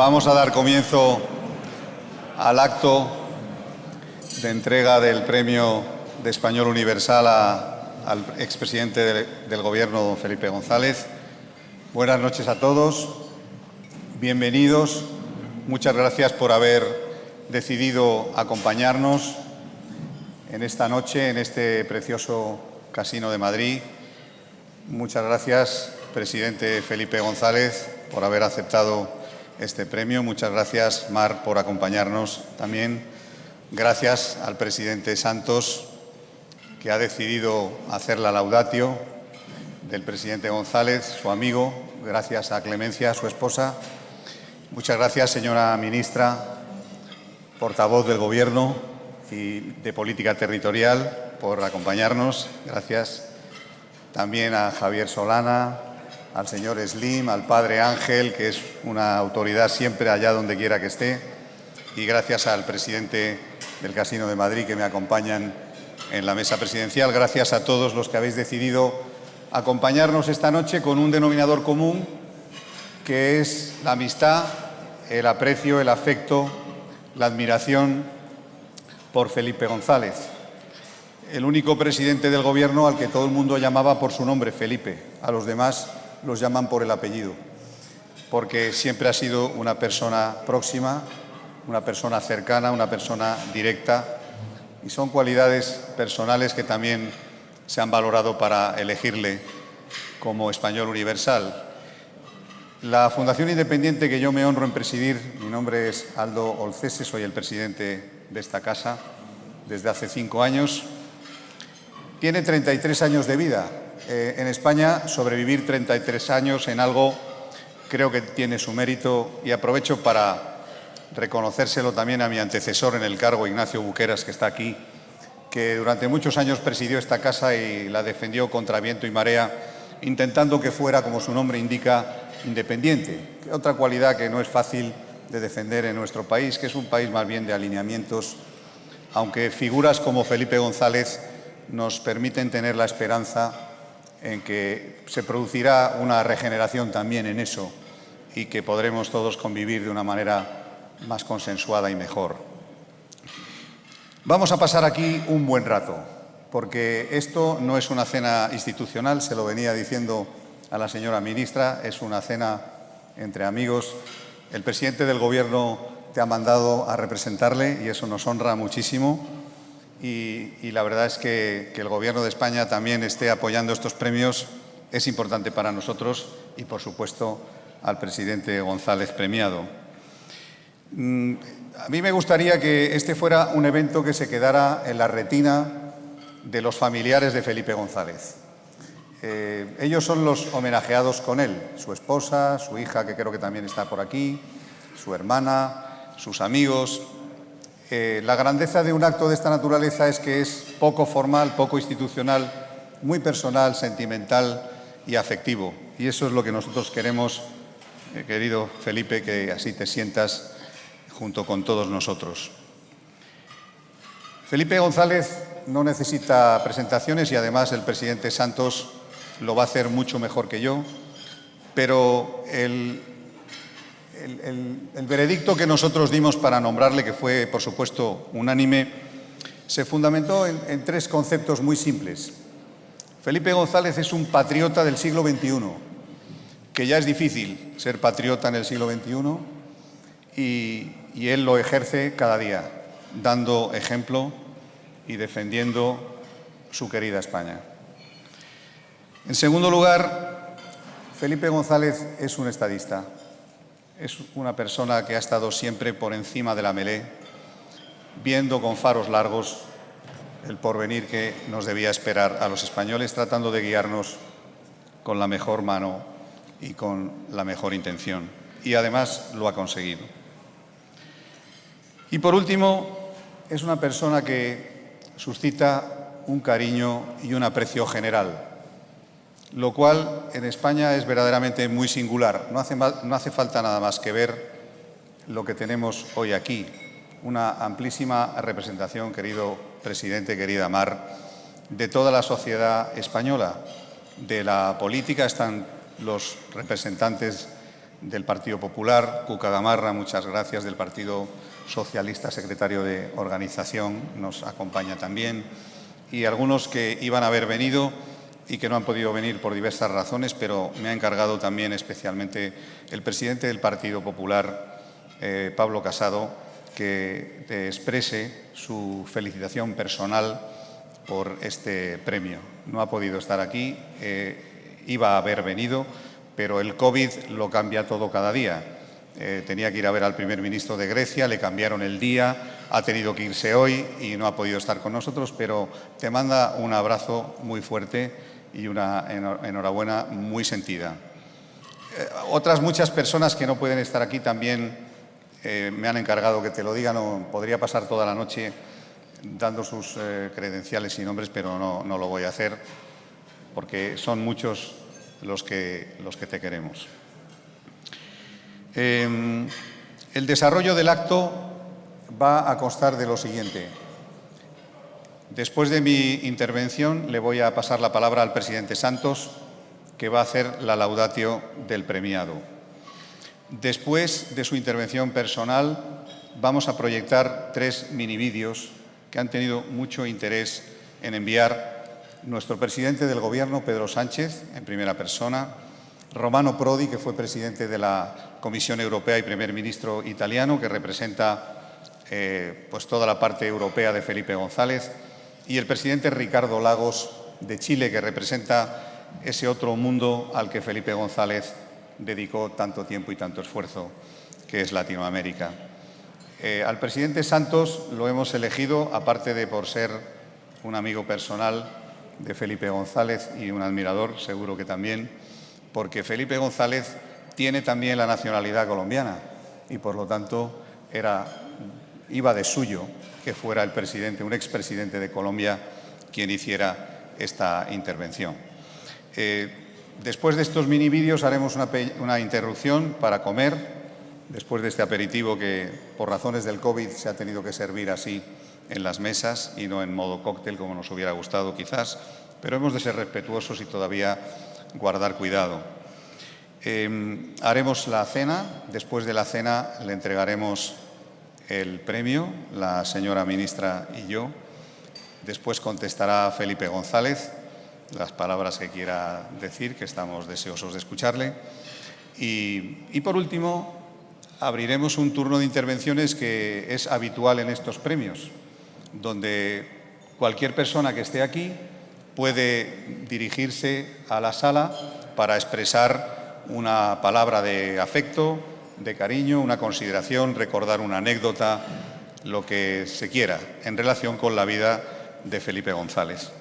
Vamos a dar comienzo al acto de entrega del Premio de Español Universal al expresidente del Gobierno, don Felipe González. Buenas noches a todos, bienvenidos. Muchas gracias por haber decidido acompañarnos en esta noche, en este precioso Casino de Madrid. Muchas gracias, presidente Felipe González, por haber aceptado este premio. Muchas gracias, Mar, por acompañarnos también. Gracias al presidente Santos, que ha decidido hacer la laudatio del presidente González, su amigo. Gracias a Clemencia, su esposa. Muchas gracias, señora ministra, portavoz del Gobierno y de Política Territorial, por acompañarnos. Gracias también a Javier Solana, al señor Slim, al padre Ángel, que es una autoridad siempre allá donde quiera que esté, y gracias al presidente del Casino de Madrid, que me acompañan en la mesa presidencial. Gracias a todos los que habéis decidido acompañarnos esta noche con un denominador común, que es la amistad, el aprecio, el afecto, la admiración por Felipe González, el único presidente del Gobierno al que todo el mundo llamaba por su nombre, Felipe. A los demás los llaman por el apellido, porque siempre ha sido una persona próxima, una persona cercana, una persona directa, y son cualidades personales que también se han valorado para elegirle como Español Universal. La Fundación Independiente que yo me honro en presidir, mi nombre es Aldo Olcese, soy el presidente de esta casa desde hace 5 años. Tiene 33 años de vida. En España, sobrevivir 33 años en algo creo que tiene su mérito, y aprovecho para reconocérselo también a mi antecesor en el cargo, Ignacio Buqueras, que está aquí, que durante muchos años presidió esta casa y la defendió contra viento y marea, intentando que fuera, como su nombre indica, independiente. Otra cualidad que no es fácil de defender en nuestro país, que es un país más bien de alineamientos, aunque figuras como Felipe González nos permiten tener la esperanza en que se producirá una regeneración también en eso y que podremos todos convivir de una manera más consensuada y mejor. Vamos a pasar aquí un buen rato, porque esto no es una cena institucional, se lo venía diciendo a la señora ministra, es una cena entre amigos. El presidente del Gobierno te ha mandado a representarle y eso nos honra muchísimo. Y la verdad es que el Gobierno de España también esté apoyando estos premios es importante para nosotros y, por supuesto, al presidente González premiado. A mí me gustaría que este fuera un evento que se quedara en la retina de los familiares de Felipe González. Ellos son los homenajeados con él, su esposa, su hija, que creo que también está por aquí, su hermana, sus amigos. La grandeza de un acto de esta naturaleza es que es poco formal, poco institucional, muy personal, sentimental y afectivo. Y eso es lo que nosotros queremos, querido Felipe, que así te sientas junto con todos nosotros. Felipe González no necesita presentaciones y además el presidente Santos lo va a hacer mucho mejor que yo, pero el veredicto que nosotros dimos para nombrarle, que fue, por supuesto, unánime, se fundamentó en 3 conceptos muy simples. Felipe González es un patriota del siglo XXI, que ya es difícil ser patriota en el siglo XXI, y él lo ejerce cada día, dando ejemplo y defendiendo su querida España. En segundo lugar, Felipe González es un estadista. Es una persona que ha estado siempre por encima de la melé, viendo con faros largos el porvenir que nos debía esperar a los españoles, tratando de guiarnos con la mejor mano y con la mejor intención. Y además lo ha conseguido. Y por último, es una persona que suscita un cariño y un aprecio general, lo cual en España es verdaderamente muy singular. No hace falta nada más que ver lo que tenemos hoy aquí. Una amplísima representación, querido presidente, querida Mar, de toda la sociedad española. De la política están los representantes del Partido Popular, Cuca Gamarra, muchas gracias, del Partido Socialista, secretario de Organización, nos acompaña también, y algunos que iban a haber venido y que no han podido venir por diversas razones, pero me ha encargado también especialmente el presidente del Partido Popular, Pablo Casado, que te exprese su felicitación personal por este premio. No ha podido estar aquí, iba a haber venido, pero el COVID lo cambia todo cada día. Tenía que ir a ver al primer ministro de Grecia, le cambiaron el día, ha tenido que irse hoy y no ha podido estar con nosotros, pero te manda un abrazo muy fuerte y una enhorabuena muy sentida. Otras muchas personas que no pueden estar aquí también me han encargado que te lo digan. Podría pasar toda la noche dando sus credenciales y nombres, pero no lo voy a hacer porque son muchos los que te queremos. El desarrollo del acto va a constar de lo siguiente. Después de mi intervención le voy a pasar la palabra al presidente Santos, que va a hacer la laudatio del premiado. Después de su intervención personal vamos a proyectar 3 minivídeos que han tenido mucho interés en enviar nuestro presidente del Gobierno, Pedro Sánchez, en primera persona, Romano Prodi, que fue presidente de la Comisión Europea y primer ministro italiano, que representa pues toda la parte europea de Felipe González, y el presidente Ricardo Lagos, de Chile, que representa ese otro mundo al que Felipe González dedicó tanto tiempo y tanto esfuerzo, que es Latinoamérica. Al presidente Santos lo hemos elegido, aparte de por ser un amigo personal de Felipe González y un admirador, seguro que también, porque Felipe González tiene también la nacionalidad colombiana y, por lo tanto, iba de suyo que fuera el presidente, un expresidente de Colombia, quien hiciera esta intervención. Después de estos minivídeos haremos una interrupción para comer, después de este aperitivo que, por razones del COVID, se ha tenido que servir así en las mesas y no en modo cóctel, como nos hubiera gustado quizás, pero hemos de ser respetuosos y todavía guardar cuidado. Haremos la cena. Después de la cena le entregaremos el premio, la señora ministra y yo. Después contestará Felipe González las palabras que quiera decir, que estamos deseosos de escucharle. Y por último, abriremos un turno de intervenciones que es habitual en estos premios, donde cualquier persona que esté aquí puede dirigirse a la sala para expresar una palabra de afecto, de cariño, una consideración, recordar una anécdota, lo que se quiera en relación con la vida de Felipe González.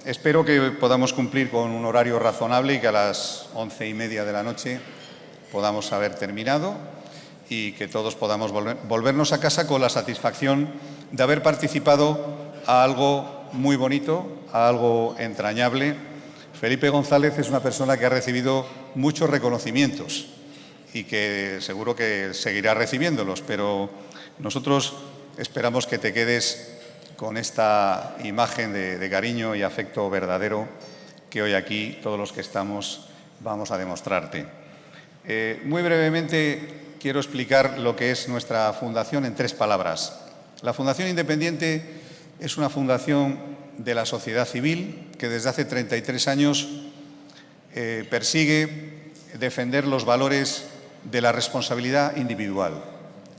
Espero que podamos cumplir con un horario razonable y que a las 11:30 de la noche podamos haber terminado y que todos podamos volvernos a casa con la satisfacción de haber participado a algo muy bonito, a algo entrañable. Felipe González es una persona que ha recibido muchos reconocimientos y que seguro que seguirá recibiéndolos, pero nosotros esperamos que te quedes con esta imagen de cariño y afecto verdadero que hoy aquí, todos los que estamos, vamos a demostrarte. Muy brevemente quiero explicar lo que es nuestra fundación en 3 palabras. La Fundación Independiente es una fundación de la sociedad civil que desde hace 33 años persigue defender los valores de la responsabilidad individual.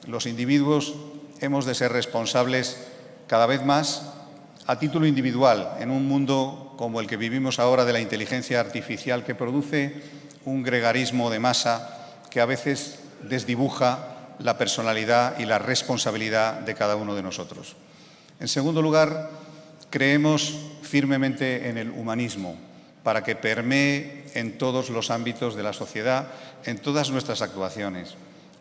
Los individuos hemos de ser responsables cada vez más a título individual en un mundo como el que vivimos ahora, de la inteligencia artificial, que produce un gregarismo de masa que a veces desdibuja la personalidad y la responsabilidad de cada uno de nosotros. En segundo lugar, creemos firmemente en el humanismo para que permee en todos los ámbitos de la sociedad, en todas nuestras actuaciones.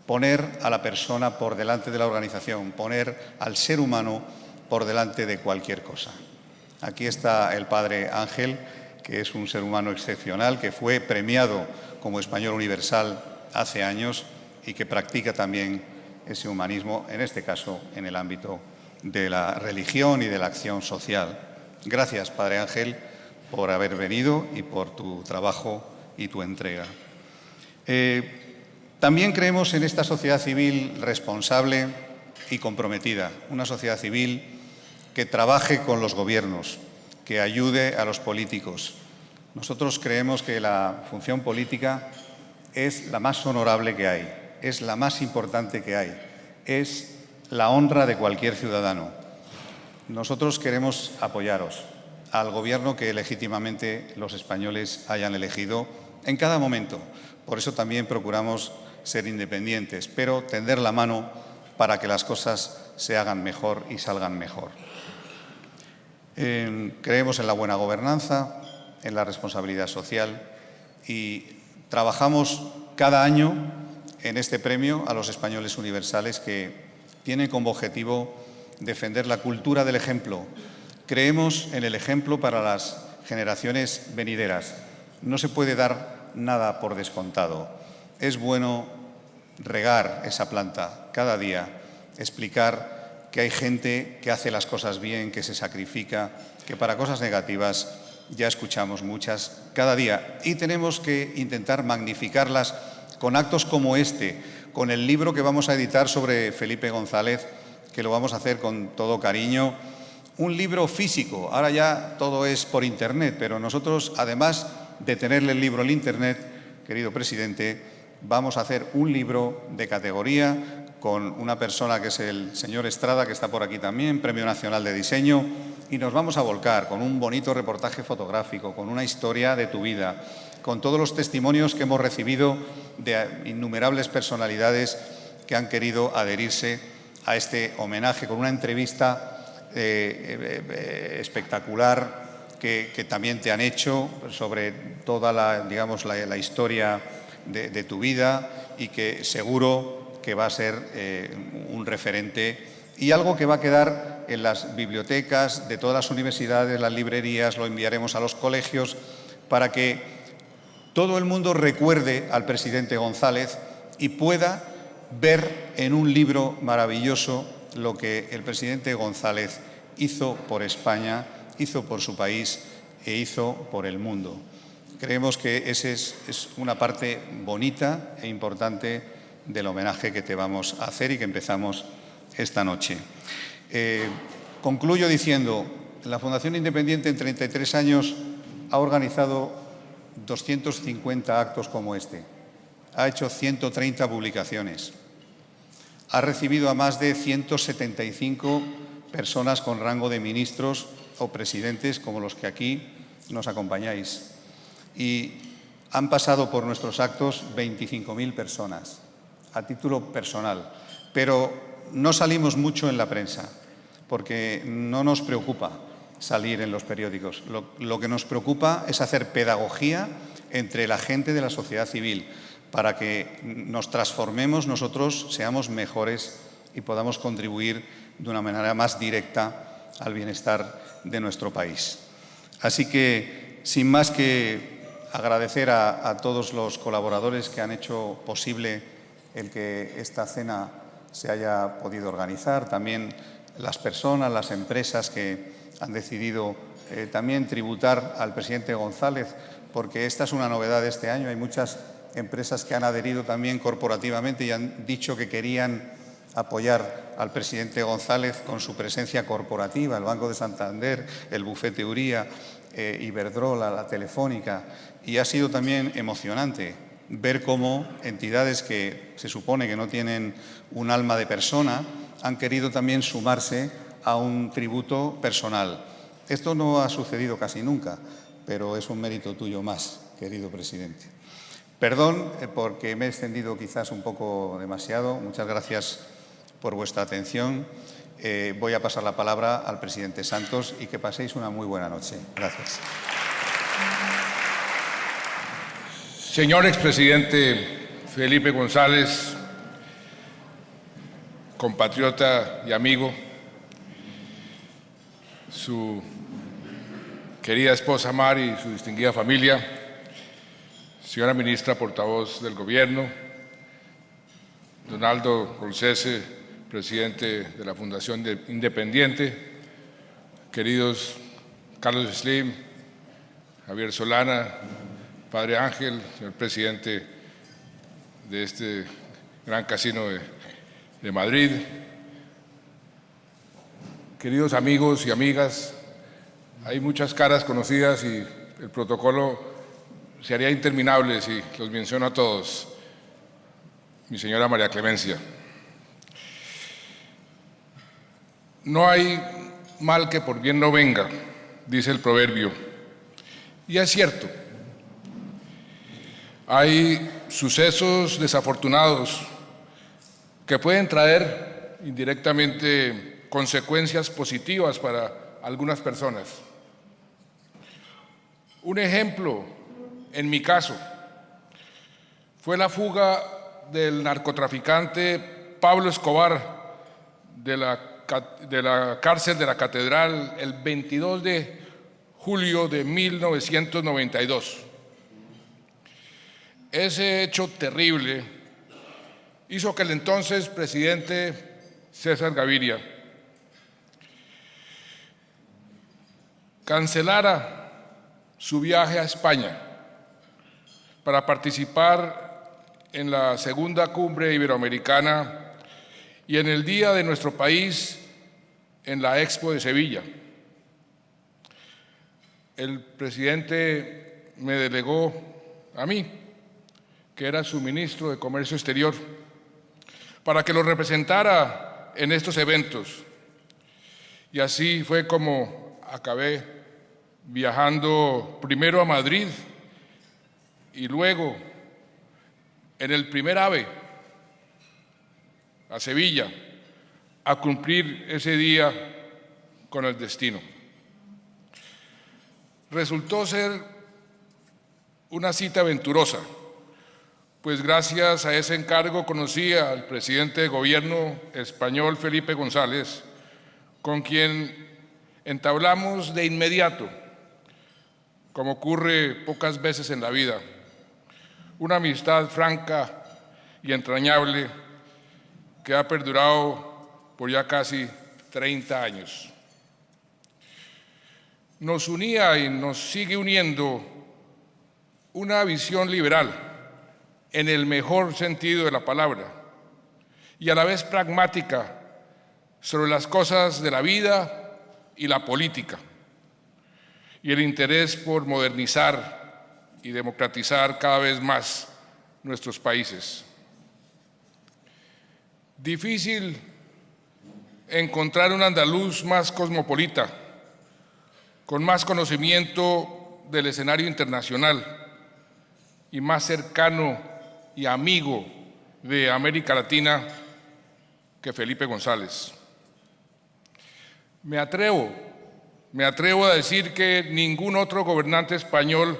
Poner a la persona por delante de la organización, poner al ser humano por delante de cualquier cosa. Aquí está el padre Ángel, que es un ser humano excepcional, que fue premiado como español universal hace años y que practica también ese humanismo, en este caso en el ámbito de la religión y de la acción social. Gracias, padre Ángel, por haber venido y por tu trabajo y tu entrega. También creemos en esta sociedad civil responsable y comprometida, una sociedad civil que trabaje con los gobiernos, que ayude a los políticos. Nosotros creemos que la función política es la más honorable que hay, es la más importante que hay, es la honra de cualquier ciudadano. Nosotros queremos apoyaros al Gobierno que legítimamente los españoles hayan elegido en cada momento. Por eso también procuramos ser independientes, pero tender la mano para que las cosas se hagan mejor y salgan mejor. Creemos en la buena gobernanza, en la responsabilidad social y trabajamos cada año en este premio a los españoles universales que tiene como objetivo defender la cultura del ejemplo. Creemos en el ejemplo para las generaciones venideras. No se puede dar nada por descontado. Es bueno regar esa planta cada día, explicar que hay gente que hace las cosas bien, que se sacrifica, que para cosas negativas ya escuchamos muchas cada día. Y tenemos que intentar magnificarlas con actos como este, con el libro que vamos a editar sobre Felipe González, que lo vamos a hacer con todo cariño. Un libro físico, ahora ya todo es por Internet, pero nosotros, además de tenerle el libro en Internet, querido presidente, vamos a hacer un libro de categoría con una persona que es el señor Estrada, que está por aquí también, Premio Nacional de Diseño, y nos vamos a volcar con un bonito reportaje fotográfico, con una historia de tu vida, con todos los testimonios que hemos recibido de innumerables personalidades que han querido adherirse a este homenaje, con una entrevista espectacular que también te han hecho sobre toda la historia de tu vida y que seguro que va a ser un referente y algo que va a quedar en las bibliotecas de todas las universidades, las librerías, lo enviaremos a los colegios para que todo el mundo recuerde al presidente González y pueda ver en un libro maravilloso lo que el presidente González hizo por España, hizo por su país e hizo por el mundo. Creemos que esa es una parte bonita e importante del homenaje que te vamos a hacer y que empezamos esta noche. Concluyo diciendo, la Fundación Independiente en 33 años ha organizado 250 actos como este, ha hecho 130 publicaciones, ha recibido a más de 175 personas con rango de ministros o presidentes como los que aquí nos acompañáis. Y han pasado por nuestros actos 25.000 personas, a título personal. Pero no salimos mucho en la prensa, porque no nos preocupa salir en los periódicos. Lo que nos preocupa es hacer pedagogía entre la gente de la sociedad civil, para que nos transformemos nosotros, seamos mejores y podamos contribuir de una manera más directa al bienestar de nuestro país. Así que, sin más que agradecer a todos los colaboradores que han hecho posible el que esta cena se haya podido organizar, también las personas, las empresas que han decidido también tributar al presidente González, porque esta es una novedad de este año. Hay muchas empresas que han adherido también corporativamente y han dicho que querían apoyar al presidente González con su presencia corporativa, el Banco de Santander, el Bufete Uría, Iberdrola, la Telefónica. Y ha sido también emocionante ver cómo entidades que se supone que no tienen un alma de persona han querido también sumarse a un tributo personal. Esto no ha sucedido casi nunca, pero es un mérito tuyo más, querido presidente. Perdón porque me he extendido quizás un poco demasiado. Muchas gracias por vuestra atención. Voy a pasar la palabra al presidente Santos y que paséis una muy buena noche. Gracias. Señor expresidente Felipe González, compatriota y amigo, su querida esposa Mari y su distinguida familia, señora ministra portavoz del Gobierno, Donaldo Colcese, presidente de la Fundación Independiente, queridos Carlos Slim, Javier Solana, Padre Ángel, señor presidente de este gran casino de Madrid, queridos amigos y amigas, hay muchas caras conocidas y el protocolo se haría interminable si los menciono a todos. Mi señora María Clemencia. No hay mal que por bien no venga, dice el proverbio. Y es cierto. Hay sucesos desafortunados que pueden traer indirectamente consecuencias positivas para algunas personas. Un ejemplo, en mi caso, fue la fuga del narcotraficante Pablo Escobar de la cárcel de la Catedral el 22 de julio de 1992. Ese hecho terrible hizo que el entonces presidente César Gaviria cancelara su viaje a España para participar en la segunda cumbre iberoamericana y en el Día de nuestro país en la Expo de Sevilla. El presidente me delegó a mí, que era su ministro de Comercio Exterior, para que lo representara en estos eventos. Y así fue como acabé viajando primero a Madrid y luego en el primer AVE a Sevilla a cumplir ese día con el destino. Resultó ser una cita aventurosa, pues gracias a ese encargo conocí al presidente de gobierno español Felipe González, con quien entablamos de inmediato, como ocurre pocas veces en la vida, una amistad franca y entrañable que ha perdurado por ya casi 30 años. Nos unía y nos sigue uniendo una visión liberal, en el mejor sentido de la palabra, y a la vez pragmática sobre las cosas de la vida y la política, y el interés por modernizar y democratizar cada vez más nuestros países. Difícil encontrar un andaluz más cosmopolita, con más conocimiento del escenario internacional y más cercano y amigo de América Latina que Felipe González. Me atrevo a decir que ningún otro gobernante español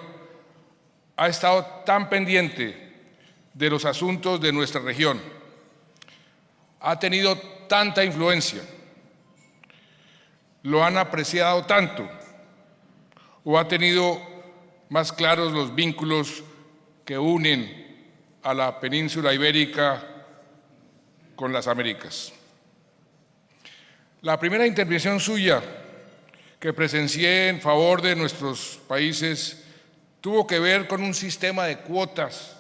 ha estado tan pendiente de los asuntos de nuestra región, ha tenido tanta influencia, lo han apreciado tanto o ha tenido más claros los vínculos que unen a la península ibérica con las Américas. La primera intervención suya que presencié en favor de nuestros países tuvo que ver con un sistema de cuotas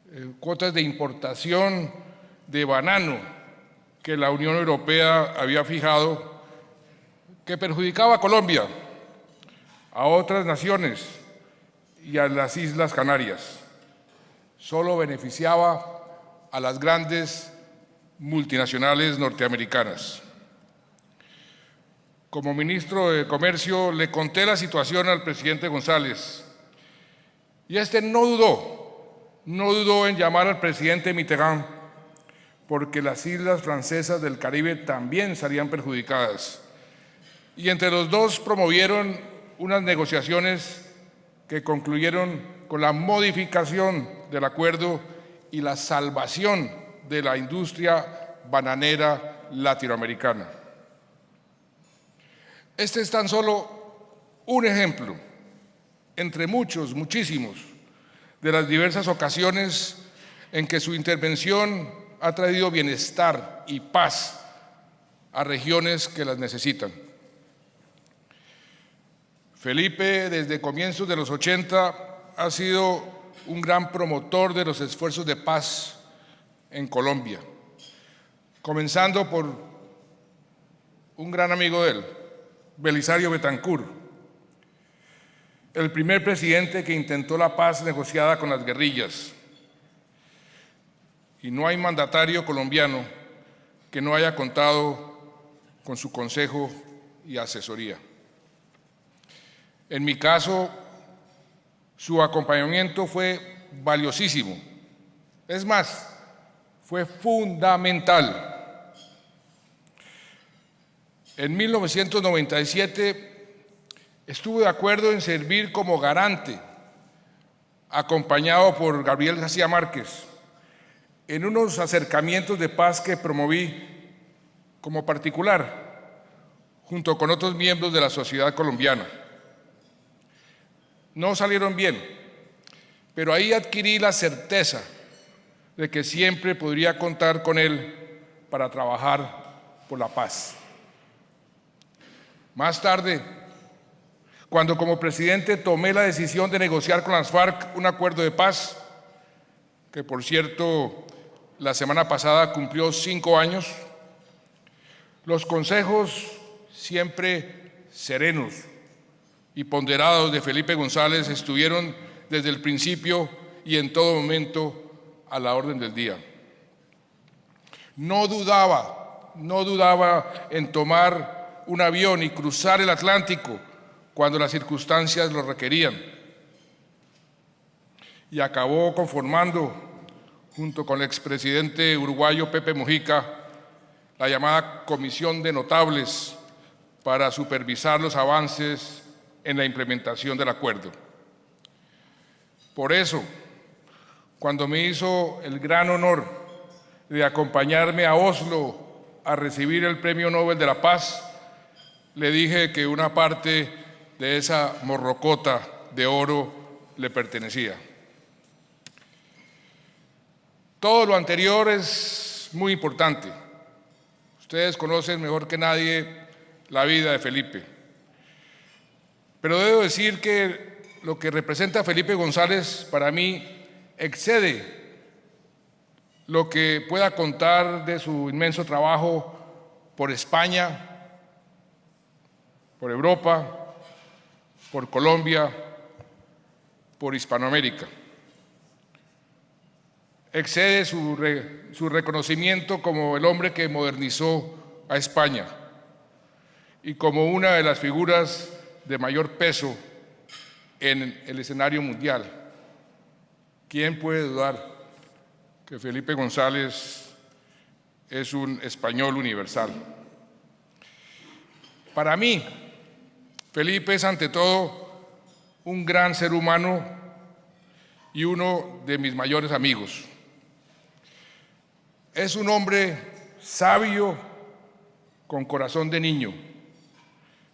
de importación de banano que la Unión Europea había fijado, que perjudicaba a Colombia, a otras naciones y a las Islas Canarias. Solo beneficiaba a las grandes multinacionales norteamericanas. Como ministro de Comercio le conté la situación al presidente González y este no dudó en llamar al presidente Mitterrand, porque las islas francesas del Caribe también salían perjudicadas. Y entre los dos promovieron unas negociaciones que concluyeron con la modificación del acuerdo y la salvación de la industria bananera latinoamericana. Este es tan solo un ejemplo, entre muchísimos, de las diversas ocasiones en que su intervención ha traído bienestar y paz a regiones que las necesitan. Felipe, desde comienzos de los 80, ha sido un gran promotor de los esfuerzos de paz en Colombia, comenzando por un gran amigo de él, Belisario Betancur, el primer presidente que intentó la paz negociada con las guerrillas. Y no hay mandatario colombiano que no haya contado con su consejo y asesoría. En mi caso, su acompañamiento fue valiosísimo. Es más, fue fundamental. En 1997 estuve de acuerdo en servir como garante, acompañado por Gabriel García Márquez, en unos acercamientos de paz que promoví como particular, junto con otros miembros de la sociedad colombiana. No salieron bien, pero ahí adquirí la certeza de que siempre podría contar con él para trabajar por la paz. Más tarde, cuando como presidente tomé la decisión de negociar con las FARC un acuerdo de paz, que por cierto la semana pasada cumplió 5 años, los consejos siempre serenos y ponderados de Felipe González estuvieron desde el principio y en todo momento a la orden del día. No dudaba en tomar un avión y cruzar el Atlántico cuando las circunstancias lo requerían. Y acabó conformando, junto con el expresidente uruguayo Pepe Mujica, la llamada Comisión de Notables para supervisar los avances en la implementación del acuerdo. Por eso, cuando me hizo el gran honor de acompañarme a Oslo a recibir el Premio Nobel de la Paz, le dije que una parte de esa morrocota de oro le pertenecía. Todo lo anterior es muy importante. Ustedes conocen mejor que nadie la vida de Felipe. Pero debo decir que lo que representa Felipe González para mí excede lo que pueda contar de su inmenso trabajo por España, por Europa, por Colombia, por Hispanoamérica. Excede su reconocimiento como el hombre que modernizó a España y como una de las figuras de mayor peso en el escenario mundial. ¿Quién puede dudar que Felipe González es un español universal? Para mí, Felipe es ante todo un gran ser humano y uno de mis mayores amigos. Es un hombre sabio con corazón de niño,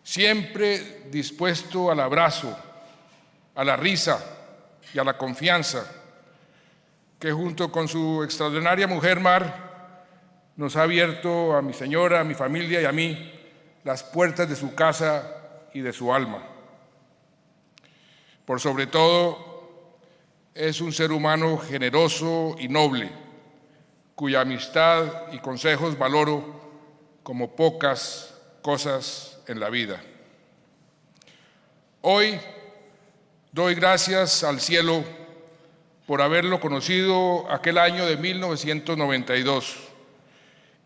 siempre dispuesto al abrazo, a la risa y a la confianza, que junto con su extraordinaria mujer Mar nos ha abierto a mi señora, a mi familia y a mí las puertas de su casa y de su alma. Por sobre todo, es un ser humano generoso y noble, cuya amistad y consejos valoro como pocas cosas en la vida. Hoy doy gracias al cielo por haberlo conocido aquel año de 1992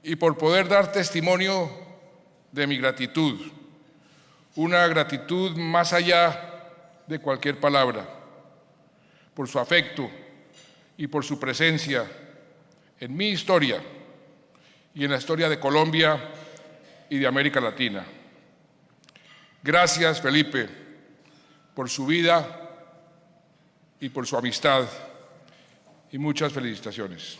y por poder dar testimonio de mi gratitud, una gratitud más allá de cualquier palabra, por su afecto y por su presencia en mi historia y en la historia de Colombia y de América Latina. Gracias, Felipe, por su vida y por su amistad, y muchas felicitaciones.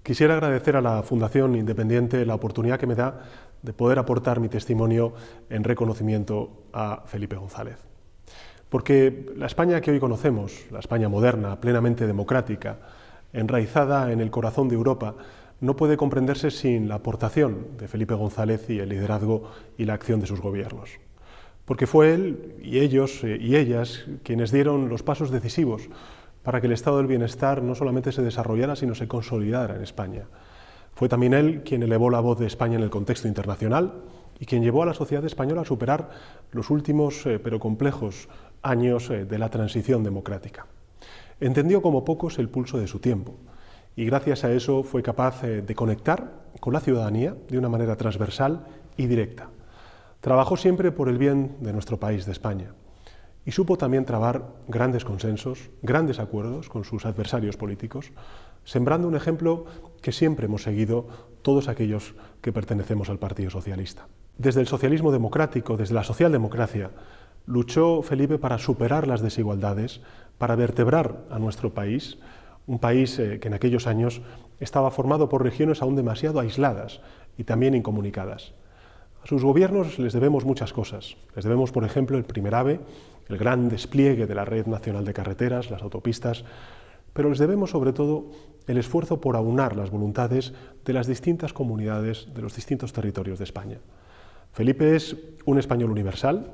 Quisiera agradecer a la Fundación Independiente la oportunidad que me da de poder aportar mi testimonio en reconocimiento a Felipe González. Porque la España que hoy conocemos, la España moderna, plenamente democrática, enraizada en el corazón de Europa, no puede comprenderse sin la aportación de Felipe González y el liderazgo y la acción de sus gobiernos. Porque fue él y ellos y ellas quienes dieron los pasos decisivos para que el estado del bienestar no solamente se desarrollara, sino se consolidara en España. Fue también él quien elevó la voz de España en el contexto internacional y quien llevó a la sociedad española a superar los últimos pero complejos años de la transición democrática. Entendió como pocos el pulso de su tiempo y gracias a eso fue capaz de conectar con la ciudadanía de una manera transversal y directa. Trabajó siempre por el bien de nuestro país, de España, y supo también trabar grandes consensos, grandes acuerdos con sus adversarios políticos, sembrando un ejemplo que siempre hemos seguido todos aquellos que pertenecemos al Partido Socialista. Desde el socialismo democrático, desde la socialdemocracia, luchó Felipe para superar las desigualdades, para vertebrar a nuestro país, un país que en aquellos años estaba formado por regiones aún demasiado aisladas y también incomunicadas. A sus gobiernos les debemos muchas cosas. Les debemos, por ejemplo, el primer AVE, el gran despliegue de la red nacional de carreteras, las autopistas, pero les debemos sobre todo el esfuerzo por aunar las voluntades de las distintas comunidades de los distintos territorios de España. Felipe es un español universal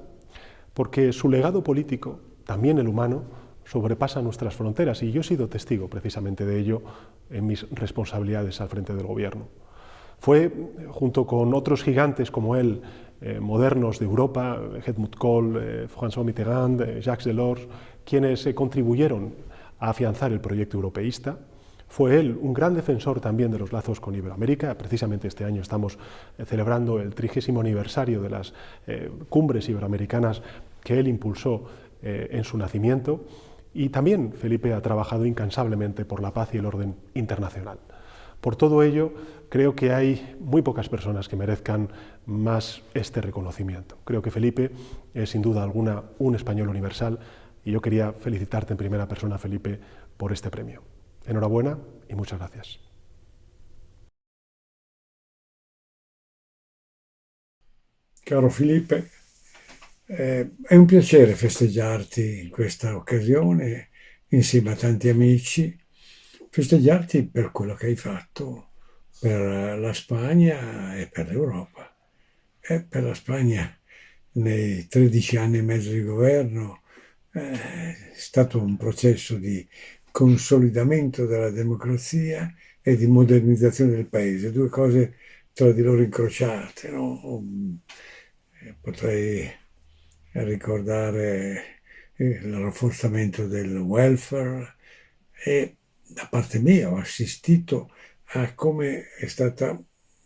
porque su legado político, también el humano, sobrepasa nuestras fronteras y yo he sido testigo precisamente de ello en mis responsabilidades al frente del gobierno. Fue, junto con otros gigantes como él, modernos de Europa, Helmut Kohl, François Mitterrand, Jacques Delors, quienes contribuyeron a afianzar el proyecto europeísta. Fue él un gran defensor también de los lazos con Iberoamérica. Precisamente este año estamos celebrando el 30º aniversario de las cumbres iberoamericanas que él impulsó en su nacimiento. Y también Felipe ha trabajado incansablemente por la paz y el orden internacional. Por todo ello, creo que hay muy pocas personas que merezcan más este reconocimiento. Creo que Felipe es sin duda alguna un español universal y yo quería felicitarte en primera persona, Felipe, por este premio. Enhorabuena y muchas gracias. Caro Felipe, è un piacere festeggiarti in questa occasione insieme a tanti amici, festeggiarti per quello che hai fatto per la Spagna e per l'Europa. E per la Spagna nei 13 anni e mezzo di governo è stato un processo di consolidamento della democrazia e di modernizzazione del paese, due cose tra di loro incrociate, no? Potrei ricordare il rafforzamento del welfare e da parte mia ho assistito a come è stata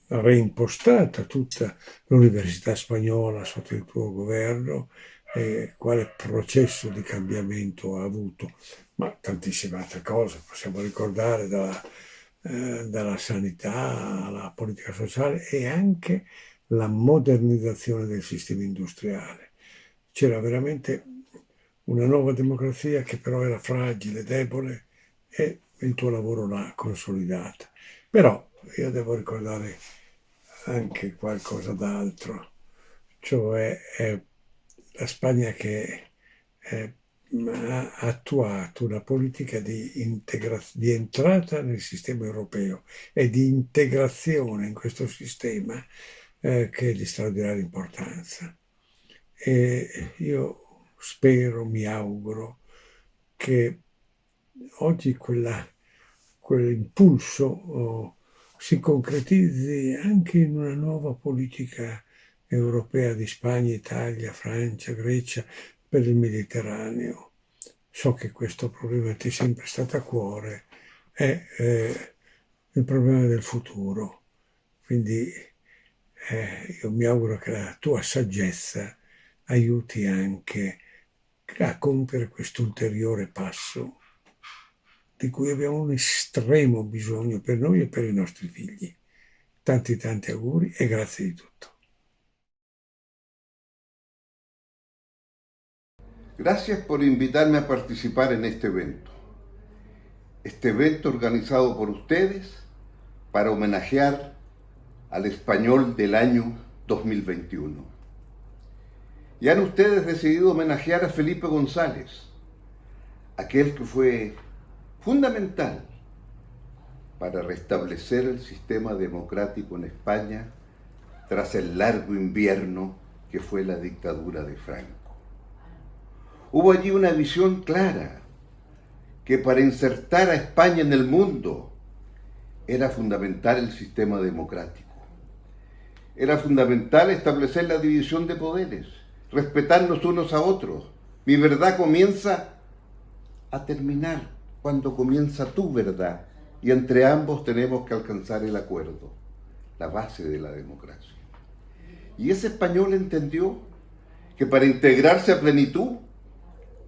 reimpostata tutta l'università spagnola sotto il tuo governo e quale processo di cambiamento ha avuto, ma tantissime altre cose possiamo ricordare dalla sanità alla politica sociale e anche la modernizzazione del sistema industriale. C'era veramente una nuova democrazia che però era fragile, debole e il tuo lavoro l'ha consolidata. Però io devo ricordare anche qualcosa d'altro, cioè la Spagna che ha attuato una politica di entrata nel sistema europeo e di integrazione in questo sistema che è di straordinaria importanza. E io spero, mi auguro che oggi quell'impulso si concretizzi anche in una nuova politica europea di Spagna, Italia, Francia, Grecia per il Mediterraneo. So che questo problema ti è sempre stato a cuore, è il problema del futuro. Quindi io mi auguro che la tua saggezza aiuti anche a compiere questo ulteriore passo di cui abbiamo un estremo bisogno per noi e per i nostri figli. Tanti auguri e grazie di tutto. Gracias por invitarme a participar en este evento organizado por ustedes para homenajear al español del año 2021. Y han ustedes decidido homenajear a Felipe González, aquel que fue fundamental para restablecer el sistema democrático en España tras el largo invierno que fue la dictadura de Franco. Hubo allí una visión clara, que para insertar a España en el mundo era fundamental el sistema democrático. Era fundamental establecer la división de poderes, respetarnos unos a otros. Mi verdad comienza a terminar cuando comienza tu verdad, y entre ambos tenemos que alcanzar el acuerdo, la base de la democracia. Y ese español entendió que para integrarse a plenitud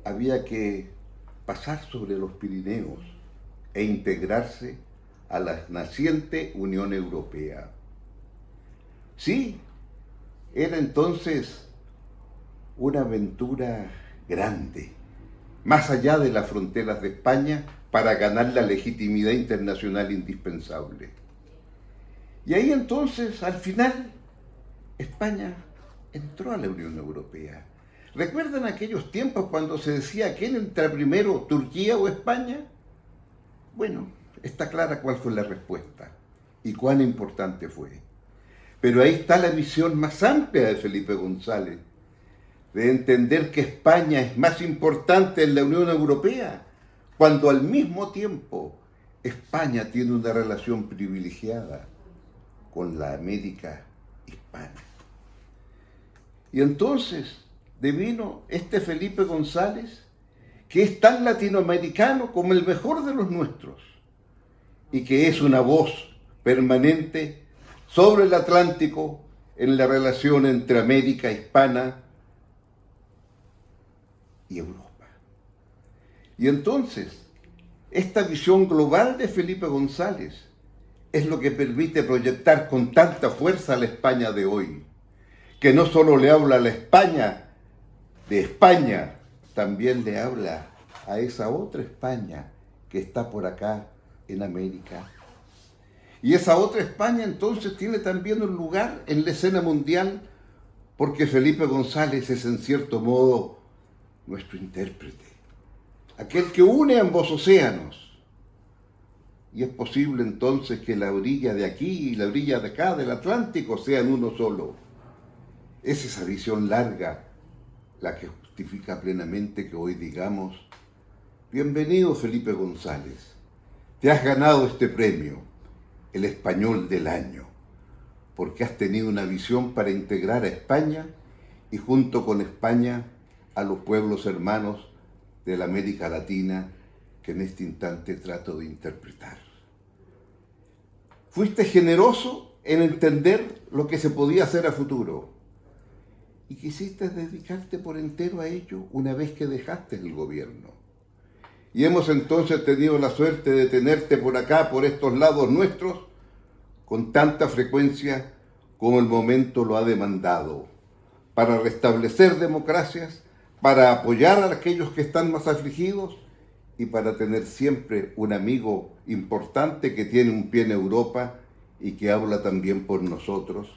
había que pasar sobre los Pirineos e integrarse a la naciente Unión Europea. Sí, era entonces una aventura grande, más allá de las fronteras de España, para ganar la legitimidad internacional indispensable. Y ahí entonces, al final, España entró a la Unión Europea. ¿Recuerdan aquellos tiempos cuando se decía quién entra primero, Turquía o España? Bueno, está clara cuál fue la respuesta y cuán importante fue. Pero ahí está la visión más amplia de Felipe González, de entender que España es más importante en la Unión Europea, cuando al mismo tiempo España tiene una relación privilegiada con la América hispana. Y entonces devino este Felipe González, que es tan latinoamericano como el mejor de los nuestros, y que es una voz permanente sobre el Atlántico en la relación entre América hispana y Europa. Y entonces, esta visión global de Felipe González es lo que permite proyectar con tanta fuerza a la España de hoy, que no solo le habla a la España de España, también le habla a esa otra España que está por acá en América. Y esa otra España entonces tiene también un lugar en la escena mundial, porque Felipe González es en cierto modo nuestro intérprete, aquel que une ambos océanos. Y es posible entonces que la orilla de aquí y la orilla de acá del Atlántico sean uno solo. Es esa visión larga la que justifica plenamente que hoy digamos: bienvenido Felipe González, te has ganado este premio, el Español del Año, porque has tenido una visión para integrar a España y junto con España a los pueblos hermanos de la América Latina que en este instante trato de interpretar. Fuiste generoso en entender lo que se podía hacer a futuro y quisiste dedicarte por entero a ello una vez que dejaste el gobierno. Y hemos entonces tenido la suerte de tenerte por acá, por estos lados nuestros, con tanta frecuencia como el momento lo ha demandado, para restablecer democracias, para apoyar a aquellos que están más afligidos y para tener siempre un amigo importante que tiene un pie en Europa y que habla también por nosotros,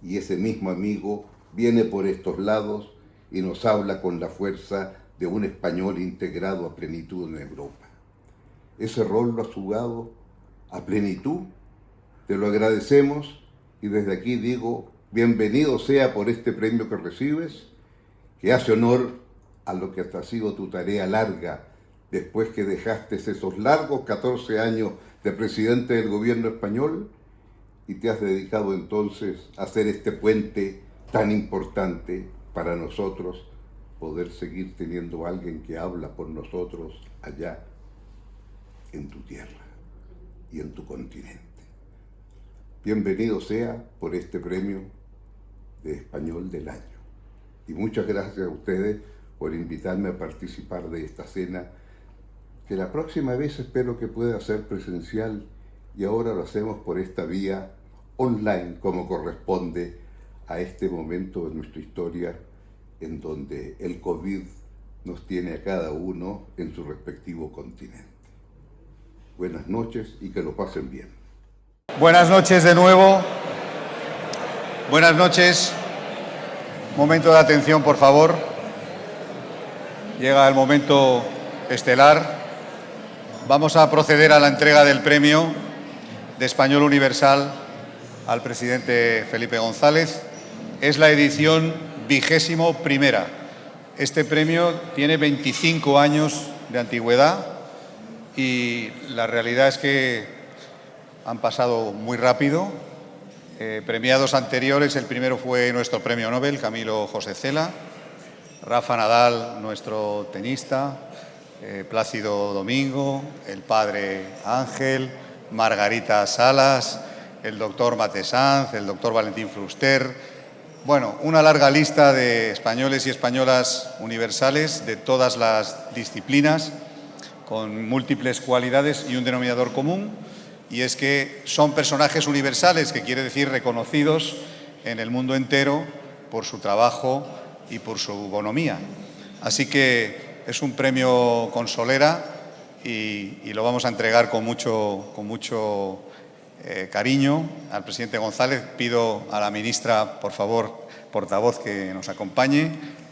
y ese mismo amigo viene por estos lados y nos habla con la fuerza de un español integrado a plenitud en Europa. Ese rol lo has jugado a plenitud, te lo agradecemos y desde aquí digo, bienvenido sea por este premio que recibes, que hace honor a lo que ha sido tu tarea larga después que dejaste esos largos 14 años de presidente del gobierno español y te has dedicado entonces a hacer este puente tan importante para nosotros, poder seguir teniendo a alguien que habla por nosotros allá en tu tierra y en tu continente. Bienvenido sea por este premio de Español del Año. Y muchas gracias a ustedes por invitarme a participar de esta cena, que la próxima vez espero que pueda ser presencial y ahora lo hacemos por esta vía online como corresponde a este momento de nuestra historia en donde el COVID nos tiene a cada uno en su respectivo continente. Buenas noches y que lo pasen bien. Buenas noches de nuevo. Buenas noches. Momento de atención, por favor. Llega el momento estelar. Vamos a proceder a la entrega del premio de Español Universal al presidente Felipe González. Es la edición 21ª. Este premio tiene 25 años de antigüedad y la realidad es que han pasado muy rápido. Premiados anteriores, el primero fue nuestro premio Nobel, Camilo José Cela, Rafa Nadal, nuestro tenista, Plácido Domingo, el padre Ángel, Margarita Salas, el doctor Mate Sanz, el doctor Valentín Fuster. Bueno, una larga lista de españoles y españolas universales de todas las disciplinas, con múltiples cualidades y un denominador común, y es que son personajes universales, que quiere decir reconocidos en el mundo entero por su trabajo y por su bonomía. Así que es un premio con solera y lo vamos a entregar con mucho cariño al presidente González. Pido a la ministra, por favor, portavoz, que nos acompañe.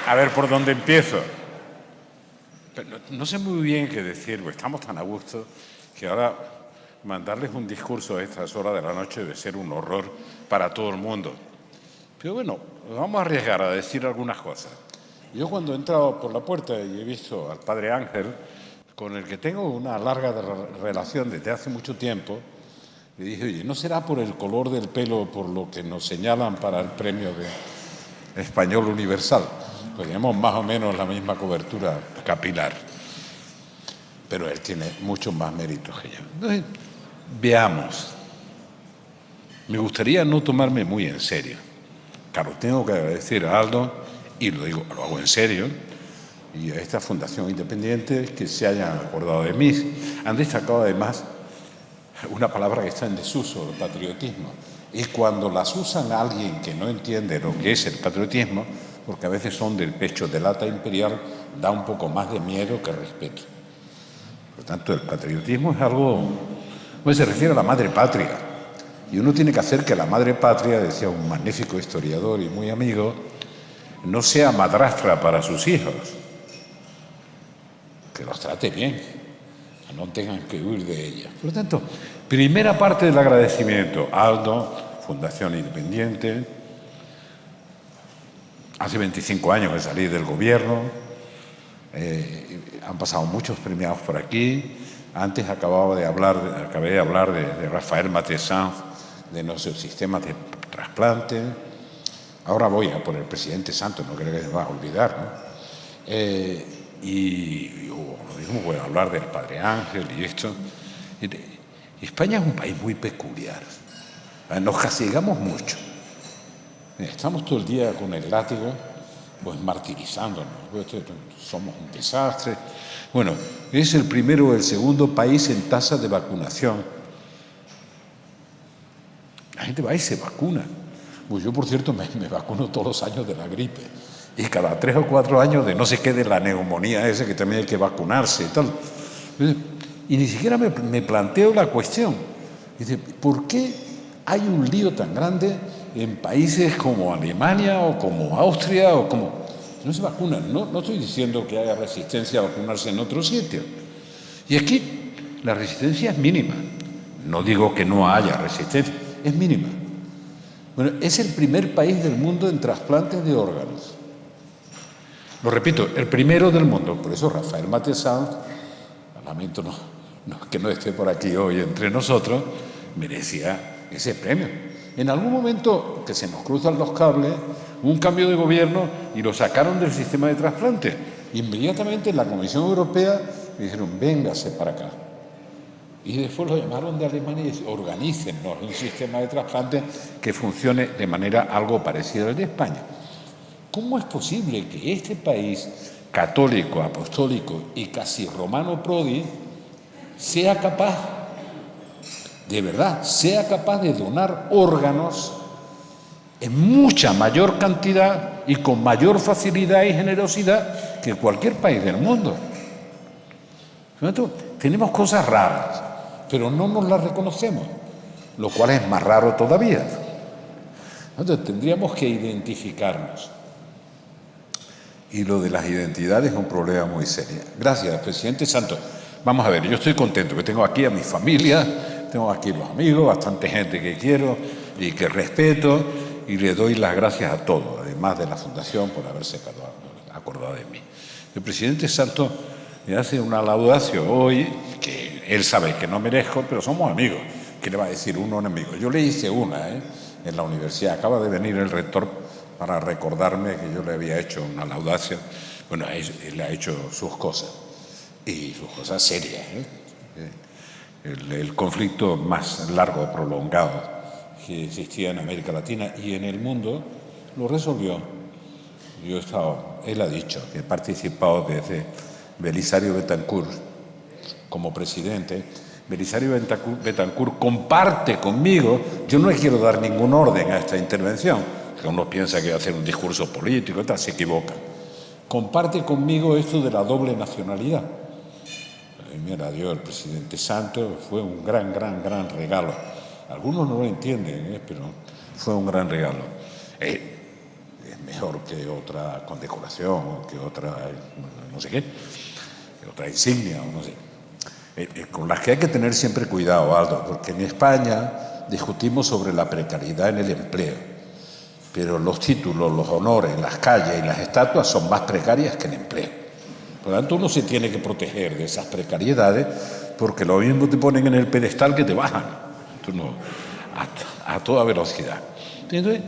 A ver por dónde empiezo. Pero no sé muy bien qué decir, porque estamos tan a gusto que ahora mandarles un discurso a estas horas de la noche debe ser un horror para todo el mundo. Pero bueno, vamos a arriesgar a decir algunas cosas. Yo cuando he entrado por la puerta y he visto al padre Ángel, con el que tengo una larga relación desde hace mucho tiempo, le dije, oye, ¿no será por el color del pelo por lo que nos señalan para el premio de Español Universal? Pues tenemos más o menos la misma cobertura capilar, pero él tiene muchos más méritos que yo. Entonces, veamos. Me gustaría no tomarme muy en serio. Claro, tengo que agradecer a Aldo, y lo hago en serio, y a esta Fundación Independiente que se hayan acordado de mí. Han destacado además una palabra que está en desuso, el patriotismo. Y cuando las usan a alguien que no entiende lo que es el patriotismo, porque a veces son del pecho de lata imperial, da un poco más de miedo que respeto. Por tanto, el patriotismo es algo, pues se refiere a la madre patria. Y uno tiene que hacer que la madre patria, decía un magnífico historiador y muy amigo, no sea madrastra para sus hijos, que los trate bien, que no tengan que huir de ella. Por lo tanto, primera parte del agradecimiento, Aldo, Fundación Independiente. Hace 25 años que salí del gobierno, han pasado muchos premiados por aquí. Antes acabé de hablar de Rafael Mate Sanz, de nuestro sistema de trasplante. Ahora voy a por el presidente Santos, no creo que se va a olvidar, ¿no? Y lo mismo voy a hablar del padre Ángel y esto. España es un país muy peculiar. Nos castigamos mucho. Estamos todo el día con el látigo, pues martirizándonos. Somos un desastre. Bueno, es el primero o el segundo país en tasa de vacunación. La gente va y se vacuna. Pues yo, por cierto, me vacuno todos los años de la gripe. Y cada 3 o 4 años de no sé qué de la neumonía ese que también hay que vacunarse y tal. Y ni siquiera me planteo la cuestión. Dice, ¿por qué hay un lío tan grande en países como Alemania o como Austria o como... No se vacunan, no estoy diciendo que haya resistencia a vacunarse en otro sitio. Y aquí la resistencia es mínima. No digo que no haya resistencia, es mínima. Bueno, es el primer país del mundo en trasplantes de órganos. Lo repito, el primero del mundo. Por eso Rafael Mate Sanz, lamento que no esté por aquí hoy entre nosotros, merecía ese premio. En algún momento que se nos cruzan los cables, un cambio de gobierno y lo sacaron del sistema de trasplante. Inmediatamente en la Comisión Europea dijeron, véngase para acá. Y después lo llamaron de Alemania y dijeron, organícennos un sistema de trasplante que funcione de manera algo parecida al de España. ¿Cómo es posible que este país, católico, apostólico y casi romano Prodi sea capaz, de verdad, sea capaz de donar órganos en mucha mayor cantidad y con mayor facilidad y generosidad que cualquier país del mundo. Tenemos cosas raras, pero no nos las reconocemos, lo cual es más raro todavía. Entonces tendríamos que identificarnos. Y lo de las identidades es un problema muy serio. Gracias, presidente Santos. Vamos a ver, yo estoy contento que tengo aquí a mi familia, tengo aquí los amigos, bastante gente que quiero y que respeto, y le doy las gracias a todos, además de la Fundación, por haberse acordado de mí. El presidente Santos me hace una laudación hoy, que él sabe que no merezco, pero somos amigos. ¿Qué le va a decir uno a un amigo? Yo le hice una en la universidad. Acaba de venir el rector para recordarme que yo le había hecho una laudación. Bueno, él ha hecho sus cosas, y sus cosas serias. El conflicto más largo, prolongado, que existía en América Latina y en el mundo, lo resolvió. Yo he estado, él ha dicho que he participado desde Belisario Betancourt como presidente. Belisario Betancourt comparte conmigo, yo no le quiero dar ningún orden a esta intervención, que uno piensa que va a hacer un discurso político, se equivoca. Comparte conmigo esto de la doble nacionalidad. Me la dio el presidente Santos, fue un gran regalo. Algunos no lo entienden, pero fue un gran regalo. Es mejor que otra condecoración, que otra, no sé qué, que otra insignia, o no sé. Con las que hay que tener siempre cuidado, Aldo, porque en España discutimos sobre la precariedad en el empleo, pero los títulos, los honores, las calles y las estatuas son más precarias que el empleo. Por lo tanto, uno se tiene que proteger de esas precariedades, porque lo mismo te ponen en el pedestal que te bajan. Tú no, a toda velocidad. Entonces,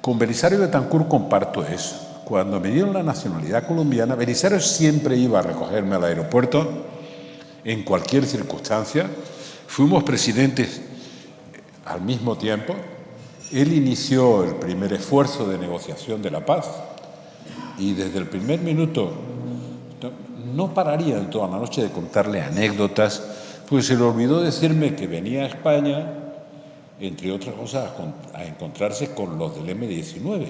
con Belisario Betancourt comparto eso. Cuando me dieron la nacionalidad colombiana, Belisario siempre iba a recogerme al aeropuerto en cualquier circunstancia. Fuimos presidentes al mismo tiempo. Él inició el primer esfuerzo de negociación de la paz y desde el primer minuto no pararía en toda la noche de contarle anécdotas, pues se le olvidó decirme que venía a España, entre otras cosas, a encontrarse con los del M-19,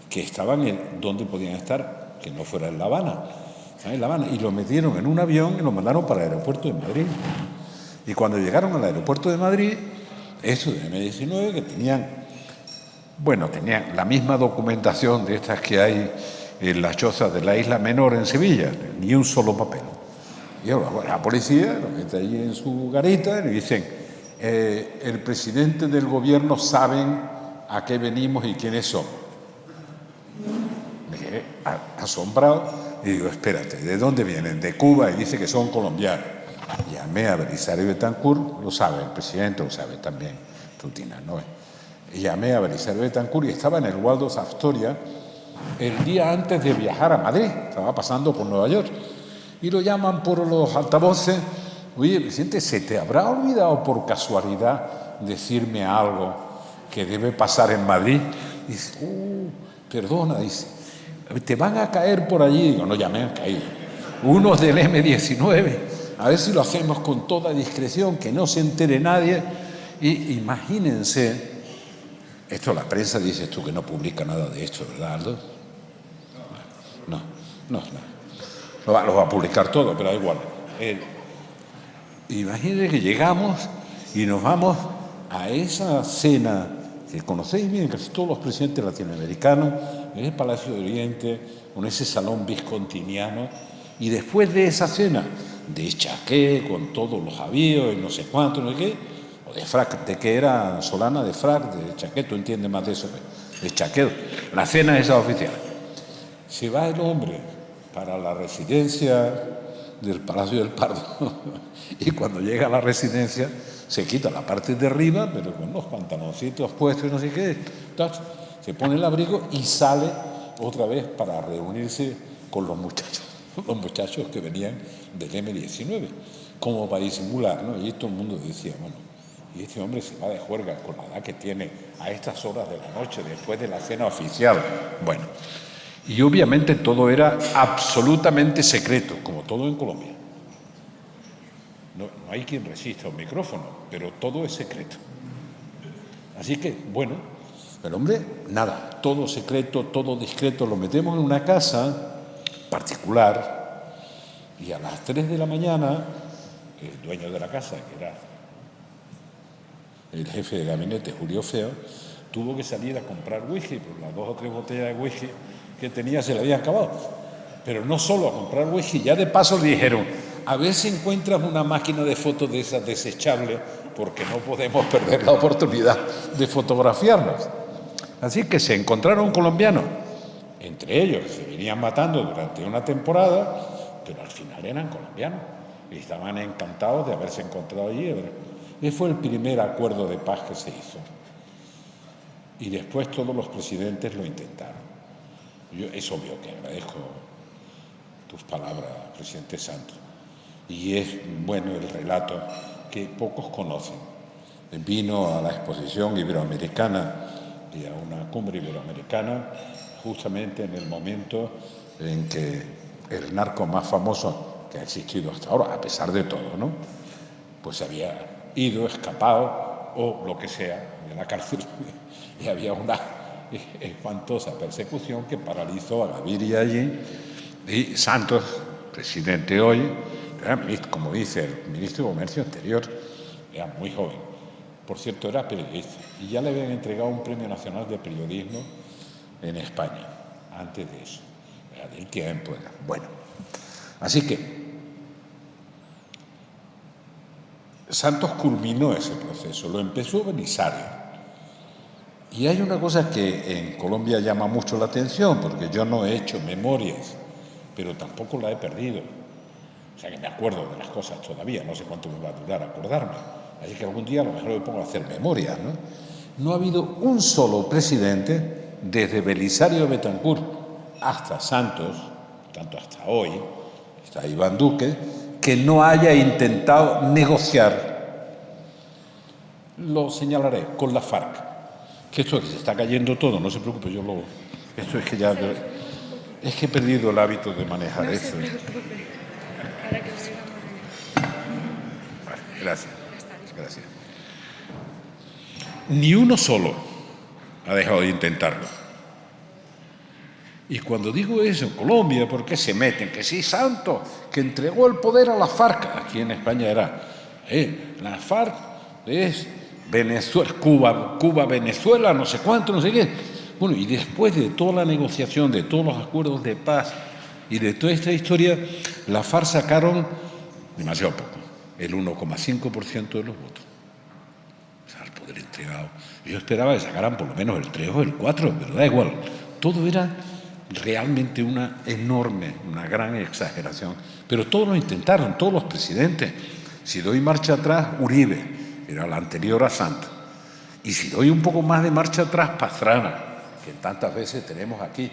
que estaban donde podían estar, que no fuera en La Habana. En La Habana, y lo metieron en un avión y lo mandaron para el aeropuerto de Madrid. Y cuando llegaron al aeropuerto de Madrid, esos de M-19 que tenían la misma documentación de estas que hay en las chozas de la Isla Menor en Sevilla, ni un solo papel. Y la policía lo mete allí en su garita y le dicen, el presidente del gobierno saben a qué venimos y quiénes somos. Me quedé asombrado y digo, espérate, ¿de dónde vienen? De Cuba, y dice que son colombianos. Llamé a Belisario Betancourt, lo sabe el presidente, lo sabe también Tutina, ¿no? Llamé a Belisario Betancourt y estaba en el Waldorf Astoria el día antes de viajar a Madrid, estaba pasando por Nueva York, y lo llaman por los altavoces. Oye, presidente, ¿se te habrá olvidado por casualidad decirme algo que debe pasar en Madrid? Y dice, perdona, dice, te van a caer por allí. Digo, no, ya me han caído. Unos del M-19, a ver si lo hacemos con toda discreción, que no se entere nadie. Y imagínense, esto la prensa dice tú que no publica nada de esto, ¿verdad, Aldo? No. Lo va a publicar todo, pero da igual. Imagínense que llegamos y nos vamos a esa cena que conocéis bien, casi todos los presidentes latinoamericanos, en el Palacio de Oriente, con ese salón viscontiniano, y después de esa cena, de chaqué, con todos los avíos y no sé cuánto, no sé qué, o de frac, de que era Solana, de frac, de chaqué, tú entiendes más de eso, de chaqué, la cena esa oficial. Se va el hombre para la residencia del Palacio del Pardo, y cuando llega a la residencia se quita la parte de arriba, pero con los pantaloncitos puestos y no sé qué, se pone el abrigo y sale otra vez para reunirse con los muchachos que venían del M-19, como para disimular, ¿no? Y todo el mundo decía, bueno, y este hombre se va de juerga con la edad que tiene a estas horas de la noche, después de la cena oficial. Bueno, Y obviamente todo era absolutamente secreto, como todo en Colombia. No hay quien resista un micrófono, pero todo es secreto. Así que, bueno, el hombre, nada, todo secreto, todo discreto, lo metemos en una casa particular y a las 3 de la mañana, el dueño de la casa, que era el jefe de gabinete, Julio Feo, tuvo que salir a comprar whisky, porque las 2 o 3 botellas de whisky que tenía se le habían acabado. Pero no solo a comprar whisky, ya de paso le dijeron, a ver si encuentras una máquina de fotos de esas desechables, porque no podemos perder la oportunidad de fotografiarnos. Así que se encontraron colombianos, entre ellos se venían matando durante una temporada, pero al final eran colombianos y estaban encantados de haberse encontrado allí. Ese fue el primer acuerdo de paz que se hizo. Y después todos los presidentes lo intentaron. Es obvio que agradezco tus palabras, presidente Santos. Y es bueno el relato que pocos conocen. Vino a la exposición iberoamericana y a una cumbre iberoamericana justamente en el momento en que el narco más famoso que ha existido hasta ahora, a pesar de todo, ¿no?, pues había ido, escapado o lo que sea de la cárcel y había una espantosa persecución que paralizó a Gaviria allí. Y Santos, presidente hoy, como dice el ministro de Comercio anterior, era muy joven. Por cierto, era periodista y ya le habían entregado un Premio Nacional de Periodismo en España, antes de eso. Era del tiempo, era bueno. Así que Santos culminó ese proceso, lo empezó Belisario. Y hay una cosa que en Colombia llama mucho la atención, porque yo no he hecho memorias, pero tampoco la he perdido. O sea que me acuerdo de las cosas todavía, no sé cuánto me va a durar acordarme. Así que algún día a lo mejor me pongo a hacer memorias, ¿no? No ha habido un solo presidente, desde Belisario Betancur hasta Santos, tanto hasta hoy, está Iván Duque, que no haya intentado negociar, lo señalaré, con la FARC. Que esto es que se está cayendo todo, no se preocupe, esto es que ya... Es que he perdido el hábito de manejar eso. Vale, gracias. Ni uno solo ha dejado de intentarlo. Y cuando digo eso en Colombia, ¿por qué se meten? Que sí, Santos, que entregó el poder a la FARC. Aquí en España era, la FARC es Venezuela, Cuba, Venezuela, no sé cuánto, no sé qué. Bueno, y después de toda la negociación, de todos los acuerdos de paz y de toda esta historia, la FARC sacaron demasiado poco, el 1,5% de los votos. O sea, el poder entregado. Yo esperaba que sacaran por lo menos el 3 o el 4, pero da igual. Todo era realmente una gran exageración. Pero todos lo intentaron, todos los presidentes. Si doy marcha atrás, Uribe, era la anterior a Santos. Y si doy un poco más de marcha atrás, Pastrana, que tantas veces tenemos aquí,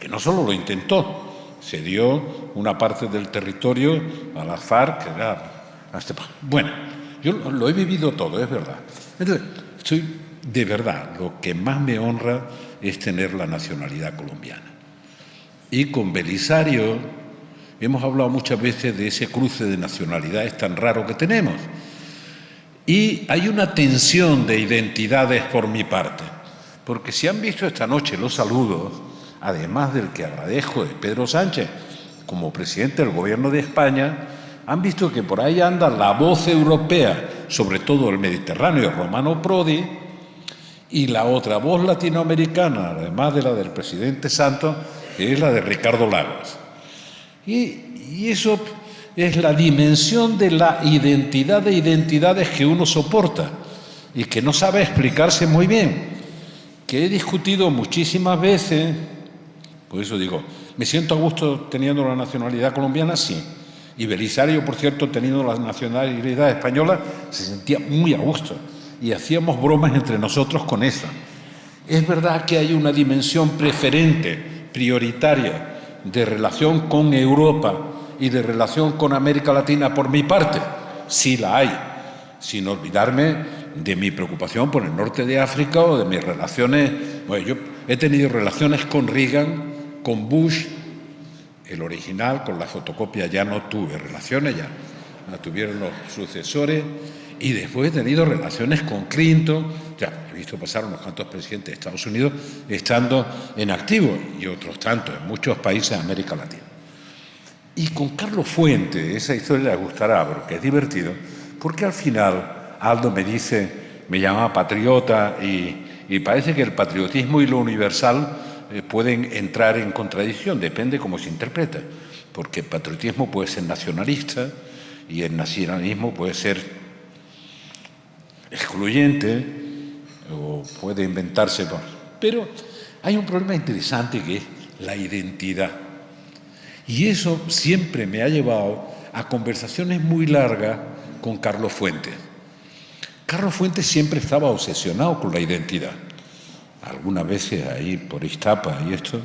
que no solo lo intentó, se dio una parte del territorio a la FARC, que era... Bueno, yo lo he vivido todo, es verdad. Entonces, de verdad, lo que más me honra es tener la nacionalidad colombiana. Y con Belisario hemos hablado muchas veces de ese cruce de nacionalidades tan raro que tenemos. Y hay una tensión de identidades por mi parte, porque si han visto esta noche los saludos, además del que agradezco de Pedro Sánchez como presidente del Gobierno de España, han visto que por ahí anda la voz europea, sobre todo el Mediterráneo, Romano Prodi, y la otra voz latinoamericana, además de la del presidente Santos, que es la de Ricardo Lagos. Y eso es la dimensión de la identidad de identidades que uno soporta y que no sabe explicarse muy bien, que he discutido muchísimas veces. Por eso digo, ¿me siento a gusto teniendo la nacionalidad colombiana? Sí. Y Belisario, por cierto, teniendo la nacionalidad española, se sentía muy a gusto. Y hacíamos bromas entre nosotros con eso. Es verdad que hay una dimensión preferente, prioritaria, de relación con Europa y de relación con América Latina por mi parte. Sí la hay, sin olvidarme de mi preocupación por el norte de África o de mis relaciones. Bueno, yo he tenido relaciones con Reagan con Bush, el original, con la fotocopia ya no tuve relaciones, ya la tuvieron los sucesores, y después he tenido relaciones con Clinton, ya he visto pasar unos cuantos presidentes de Estados Unidos estando en activo, y otros tantos en muchos países de América Latina. Y con Carlos Fuentes, esa historia le gustará porque es divertido, porque al final Aldo me dice, me llama patriota, y parece que el patriotismo y lo universal pueden entrar en contradicción, depende cómo se interpreta, porque el patriotismo puede ser nacionalista y el nacionalismo puede ser excluyente o puede inventarse. Pero hay un problema interesante que es la identidad. Y eso siempre me ha llevado a conversaciones muy largas con Carlos Fuentes. Carlos Fuentes siempre estaba obsesionado con la identidad. Algunas veces ahí por Iztapa y esto,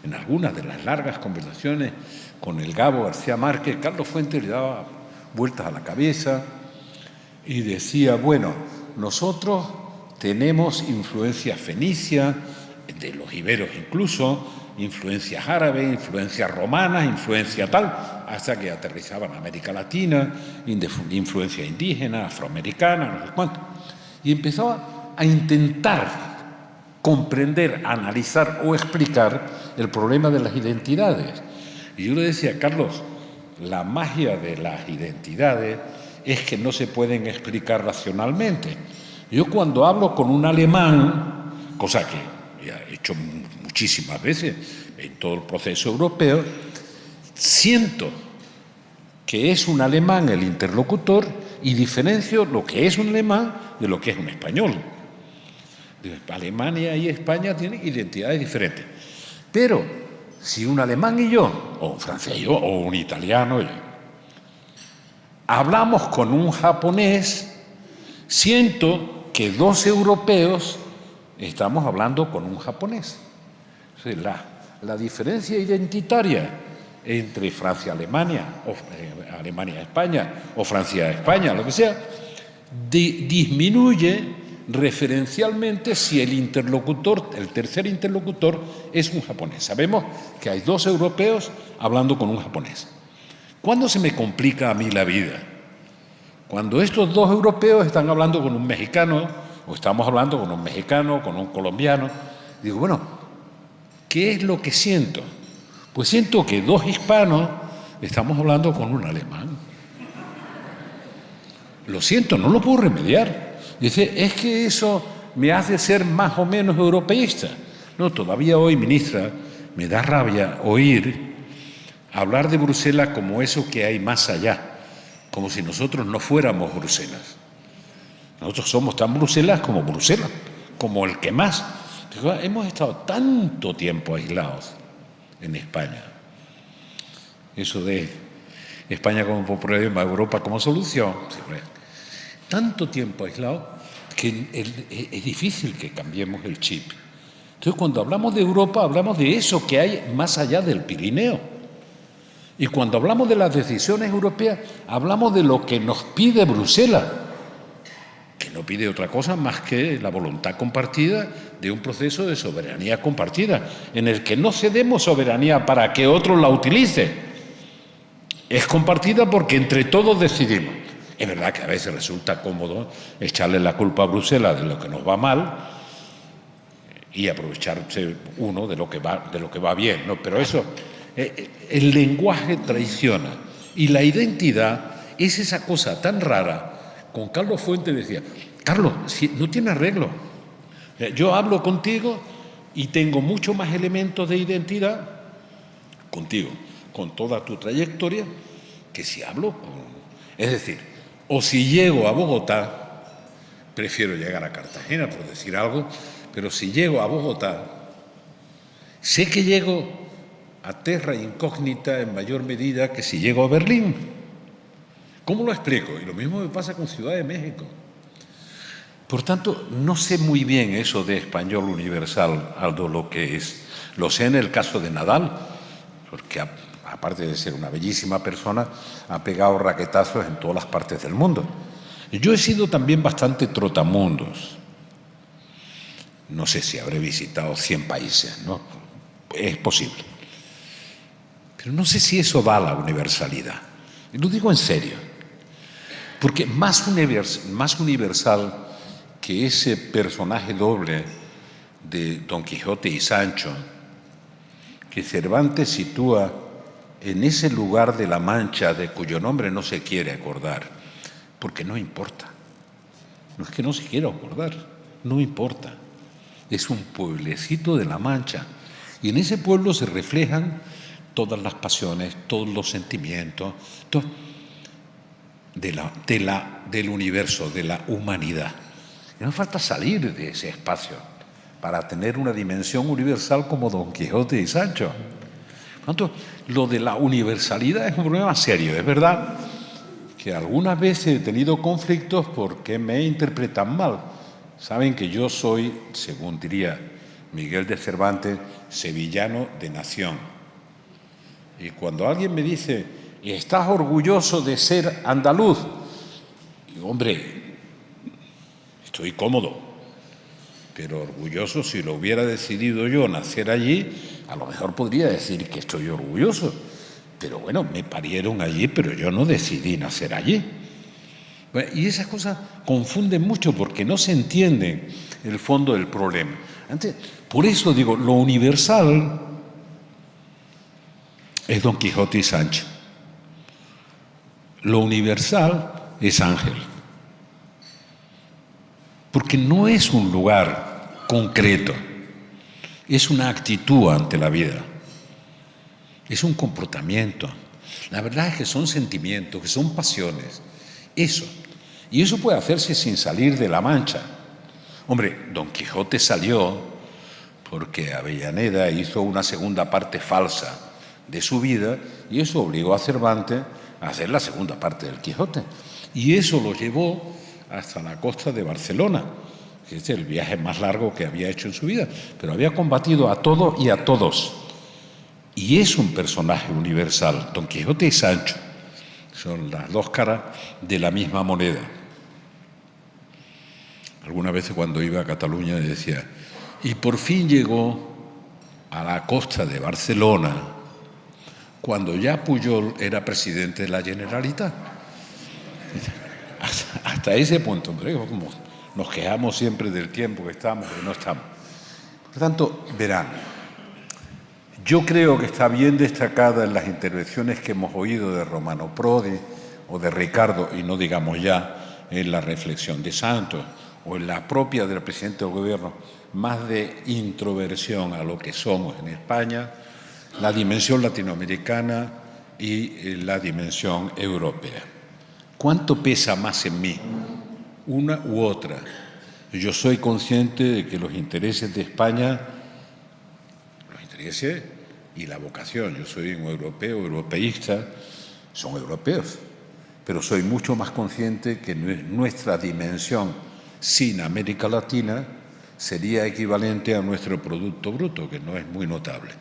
en algunas de las largas conversaciones con el Gabo García Márquez, Carlos Fuentes le daba vueltas a la cabeza y decía, bueno, nosotros tenemos influencia fenicia, de los iberos incluso, influencias árabes, influencias romanas, influencia tal, hasta que aterrizaba en América Latina, influencia indígena, afroamericana, no sé cuánto. Y empezaba a intentar comprender, analizar o explicar el problema de las identidades. Y yo le decía, Carlos, la magia de las identidades es que no se pueden explicar racionalmente. Yo cuando hablo con un alemán, cosa que ya he hecho muchísimas veces en todo el proceso europeo, siento que es un alemán el interlocutor y diferencio lo que es un alemán de lo que es un español. Alemania y España tienen identidades diferentes. Pero si un alemán y yo, o un francés y yo, o un italiano y yo, hablamos con un japonés, siento que dos europeos estamos hablando con un japonés. O sea, la diferencia identitaria entre Francia-Alemania, o Alemania-España, o Francia-España, lo que sea, disminuye referencialmente si el interlocutor, el tercer interlocutor, es un japonés. Sabemos que hay dos europeos hablando con un japonés. ¿Cuándo se me complica a mí la vida? Cuando estos dos europeos están hablando con un mexicano, o estamos hablando con un mexicano, con un colombiano. Digo, bueno, ¿qué es lo que siento? Pues siento que dos hispanos estamos hablando con un alemán. Lo siento, no lo puedo remediar. Dice, es que eso me hace ser más o menos europeísta. No, todavía hoy, ministra, me da rabia oír hablar de Bruselas como eso que hay más allá, como si nosotros no fuéramos Bruselas. Nosotros somos tan Bruselas, como el que más. Hemos estado tanto tiempo aislados en España. Eso de España como problema, Europa como solución. Tanto tiempo aislado que es difícil que cambiemos el chip. Entonces, cuando hablamos de Europa, hablamos de eso que hay más allá del Pirineo. Y cuando hablamos de las decisiones europeas, hablamos de lo que nos pide Bruselas, que no pide otra cosa más que la voluntad compartida de un proceso de soberanía compartida, en el que no cedemos soberanía para que otro la utilice. Es compartida porque entre todos decidimos. Es verdad que a veces resulta cómodo echarle la culpa a Bruselas de lo que nos va mal y aprovecharse uno de lo que va bien, ¿no? Pero eso, el lenguaje traiciona. Y la identidad es esa cosa tan rara. Con Carlos Fuentes decía, Carlos, no tiene arreglo. Yo hablo contigo y tengo mucho más elementos de identidad contigo, con toda tu trayectoria, que si hablo Es decir, o si llego a Bogotá, prefiero llegar a Cartagena, por decir algo, pero si llego a Bogotá, sé que llego a terra incógnita en mayor medida que si llego a Berlín. ¿Cómo lo explico? Y lo mismo me pasa con Ciudad de México. Por tanto, no sé muy bien eso de español universal, Aldo, lo que es. Lo sé en el caso de Nadal, porque aparte de ser una bellísima persona, ha pegado raquetazos en todas las partes del mundo. Yo he sido también bastante trotamundos. No sé si habré visitado 100 países, ¿no? Es posible. Pero no sé si eso da la universalidad. Y lo digo en serio. Porque más universal que ese personaje doble de Don Quijote y Sancho, que Cervantes sitúa en ese lugar de la Mancha de cuyo nombre no se quiere acordar, porque no importa. No es que no se quiera acordar, no importa. Es un pueblecito de la Mancha y en ese pueblo se reflejan todas las pasiones, todos los sentimientos del universo, de la humanidad. Y no falta salir de ese espacio para tener una dimensión universal como Don Quijote y Sancho. Por tanto, lo de la universalidad es un problema serio. Es verdad que algunas veces he tenido conflictos porque me interpretan mal. Saben que yo soy, según diría Miguel de Cervantes, sevillano de nación. Y cuando alguien me dice, ¿estás orgulloso de ser andaluz? Digo, hombre, estoy cómodo, pero orgulloso, si lo hubiera decidido yo nacer allí, a lo mejor podría decir que estoy orgulloso. Pero bueno, me parieron allí, pero yo no decidí nacer allí. Bueno, y esas cosas confunden mucho porque no se entiende el fondo del problema. Por eso digo, lo universal es Don Quijote y Sancho. Lo universal es Ángel. Porque no es un lugar concreto, es una actitud ante la vida. Es un comportamiento. La verdad es que son sentimientos, que son pasiones. Eso. Y eso puede hacerse sin salir de la Mancha. Hombre, Don Quijote salió porque Avellaneda hizo una segunda parte falsa de su vida y eso obligó a Cervantes a hacer la segunda parte del Quijote. Y eso lo llevó hasta la costa de Barcelona, que es el viaje más largo que había hecho en su vida. Pero había combatido a todo y a todos. Y es un personaje universal. Don Quijote y Sancho son las dos caras de la misma moneda. Algunas veces cuando iba a Cataluña decía, y por fin llegó a la costa de Barcelona cuando ya Pujol era presidente de la Generalitat. Hasta ese punto, hombre, como nos quejamos siempre del tiempo que estamos, que no estamos. Por tanto, verán, yo creo que está bien destacada en las intervenciones que hemos oído de Romano Prodi o de Ricardo, y no digamos ya en la reflexión de Santos o en la propia del presidente del gobierno, más de introversión a lo que somos en España, la dimensión latinoamericana y la dimensión europea. ¿Cuánto pesa más en mí, una u otra? Yo soy consciente de que los intereses de España, los intereses y la vocación, yo soy un europeo, europeísta, son europeos, pero soy mucho más consciente que nuestra dimensión sin América Latina sería equivalente a nuestro Producto Bruto, que no es muy notable.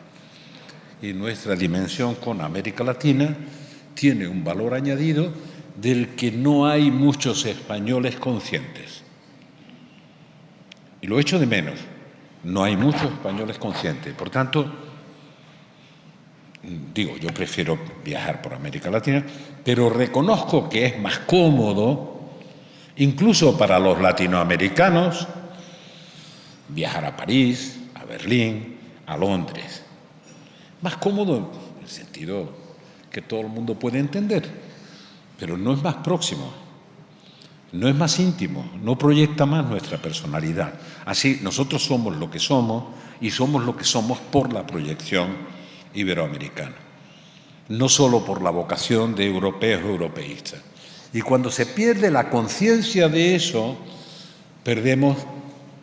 Y nuestra dimensión con América Latina tiene un valor añadido del que no hay muchos españoles conscientes. Y lo echo de menos. No hay muchos españoles conscientes. Por tanto, digo, yo prefiero viajar por América Latina, pero reconozco que es más cómodo, incluso para los latinoamericanos, viajar a París, a Berlín, a Londres. Más cómodo en el sentido que todo el mundo puede entender, pero no es más próximo, no es más íntimo, no proyecta más nuestra personalidad. Así, nosotros somos lo que somos y somos lo que somos por la proyección iberoamericana, no solo por la vocación de europeos o europeístas. Y cuando se pierde la conciencia de eso, perdemos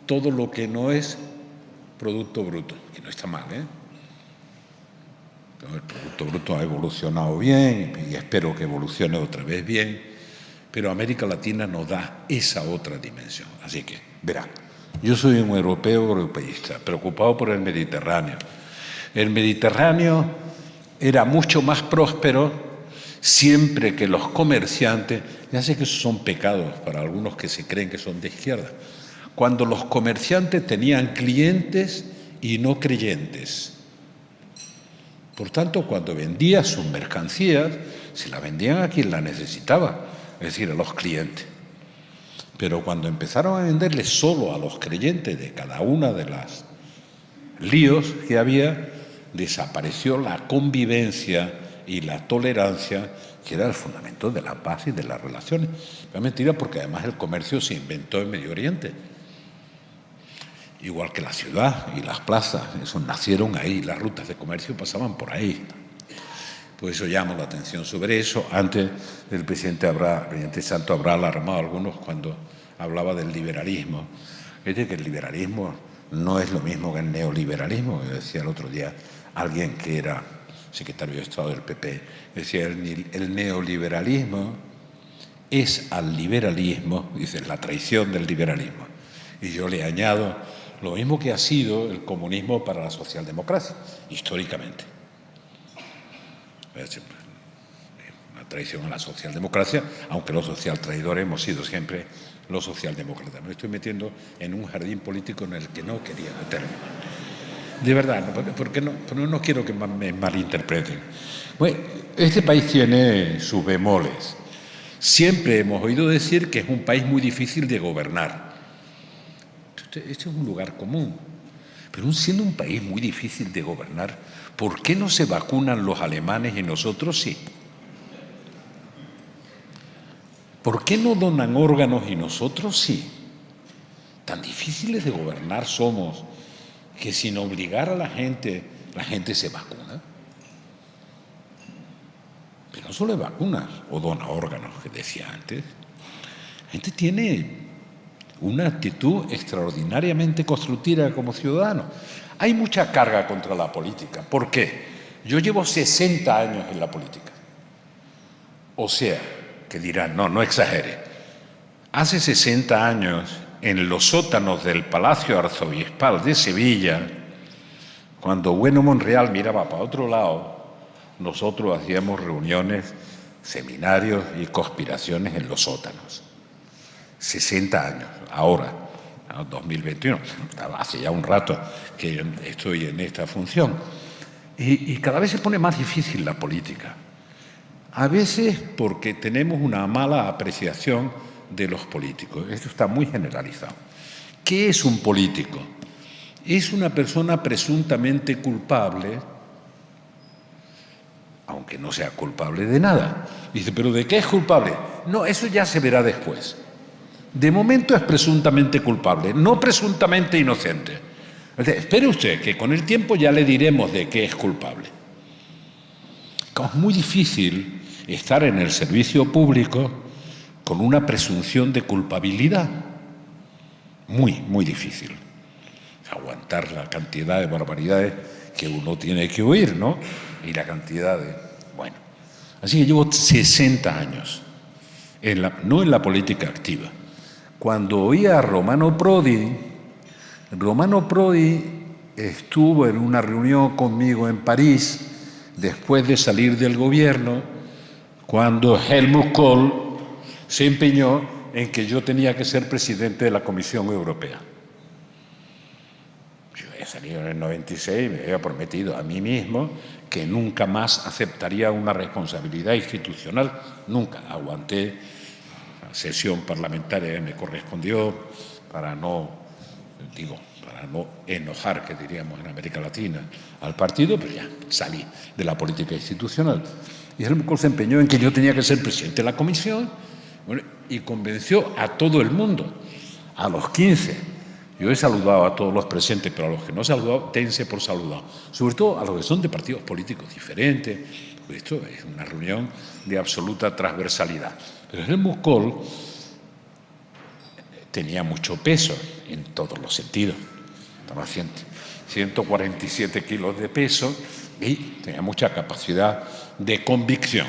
todo lo que no es Producto Bruto, que no está mal, ¿eh? El Producto Bruto ha evolucionado bien y espero que evolucione otra vez bien, pero América Latina nos da esa otra dimensión. Así que, verán, yo soy un europeo europeísta, preocupado por el Mediterráneo. El Mediterráneo era mucho más próspero siempre que los comerciantes, ya sé que esos son pecados para algunos que se creen que son de izquierda, cuando los comerciantes tenían clientes y no creyentes. Por tanto, cuando vendía sus mercancías, se las vendían a quien la necesitaba, es decir, a los clientes. Pero cuando empezaron a venderle solo a los creyentes de cada una de las líos que había, desapareció la convivencia y la tolerancia, que era el fundamento de la paz y de las relaciones. Es mentira, porque además el comercio se inventó en Medio Oriente. Igual que la ciudad y las plazas, eso nacieron ahí, las rutas de comercio pasaban por ahí. Por eso llamo la atención sobre eso. Antes el presidente Santo habrá alarmado a algunos cuando hablaba del liberalismo. Es decir, que el liberalismo no es lo mismo que el neoliberalismo. Yo decía el otro día alguien que era secretario de Estado del PP, decía el neoliberalismo es al liberalismo, dice, la traición del liberalismo. Y yo le añado lo mismo que ha sido el comunismo para la socialdemocracia, históricamente. Una traición a la socialdemocracia, aunque los socialtraidores hemos sido siempre los socialdemócratas. Me estoy metiendo en un jardín político en el que no quería meterme. De verdad, porque no quiero que me malinterpreten. Bueno, este país tiene sus bemoles. Siempre hemos oído decir que es un país muy difícil de gobernar. Este es un lugar común. Pero siendo un país muy difícil de gobernar, ¿por qué no se vacunan los alemanes y nosotros sí? ¿Por qué no donan órganos y nosotros sí? Tan difíciles de gobernar somos que sin obligar a la gente se vacuna. Pero no solo vacunas o dona órganos, que decía antes. La gente tiene una actitud extraordinariamente constructiva como ciudadano. Hay mucha carga contra la política. ¿Por qué? Yo llevo 60 años en la política. O sea, que dirán, no exagere. Hace 60 años, en los sótanos del Palacio Arzobispal de Sevilla, cuando Bueno Monreal miraba para otro lado, nosotros hacíamos reuniones, seminarios y conspiraciones en los sótanos. 60 años, ahora, 2021, hace ya un rato que estoy en esta función. Y cada vez se pone más difícil la política. A veces porque tenemos una mala apreciación de los políticos. Esto está muy generalizado. ¿Qué es un político? Es una persona presuntamente culpable, aunque no sea culpable de nada. Dice, ¿pero de qué es culpable? No, eso ya se verá después. De momento es presuntamente culpable, no presuntamente inocente. Espere usted, que con el tiempo ya le diremos de qué es culpable. Es muy difícil estar en el servicio público con una presunción de culpabilidad. Muy difícil. Aguantar la cantidad de barbaridades que uno tiene que oír, ¿no? Y la cantidad de... Bueno, así que llevo 60 años, no en la política activa. Cuando oía a Romano Prodi estuvo en una reunión conmigo en París, después de salir del gobierno, cuando Helmut Kohl se empeñó en que yo tenía que ser presidente de la Comisión Europea. Yo había salido en el 96 y me había prometido a mí mismo que nunca más aceptaría una responsabilidad institucional, nunca. Aguanté la sesión parlamentaria que me correspondió para no enojar, que diríamos en América Latina, al partido, pero ya salí de la política institucional. Y Helmut Kohl se empeñó en que yo tenía que ser presidente de la comisión, bueno, y convenció a todo el mundo, a los 15. Yo he saludado a todos los presentes, pero a los que no he saludado, dense por saludado. Sobre todo a los que son de partidos políticos diferentes. Pues esto es una reunión de absoluta transversalidad. Pero Helmut Kohl tenía mucho peso en todos los sentidos. Estaba 147 kilos de peso y tenía mucha capacidad de convicción.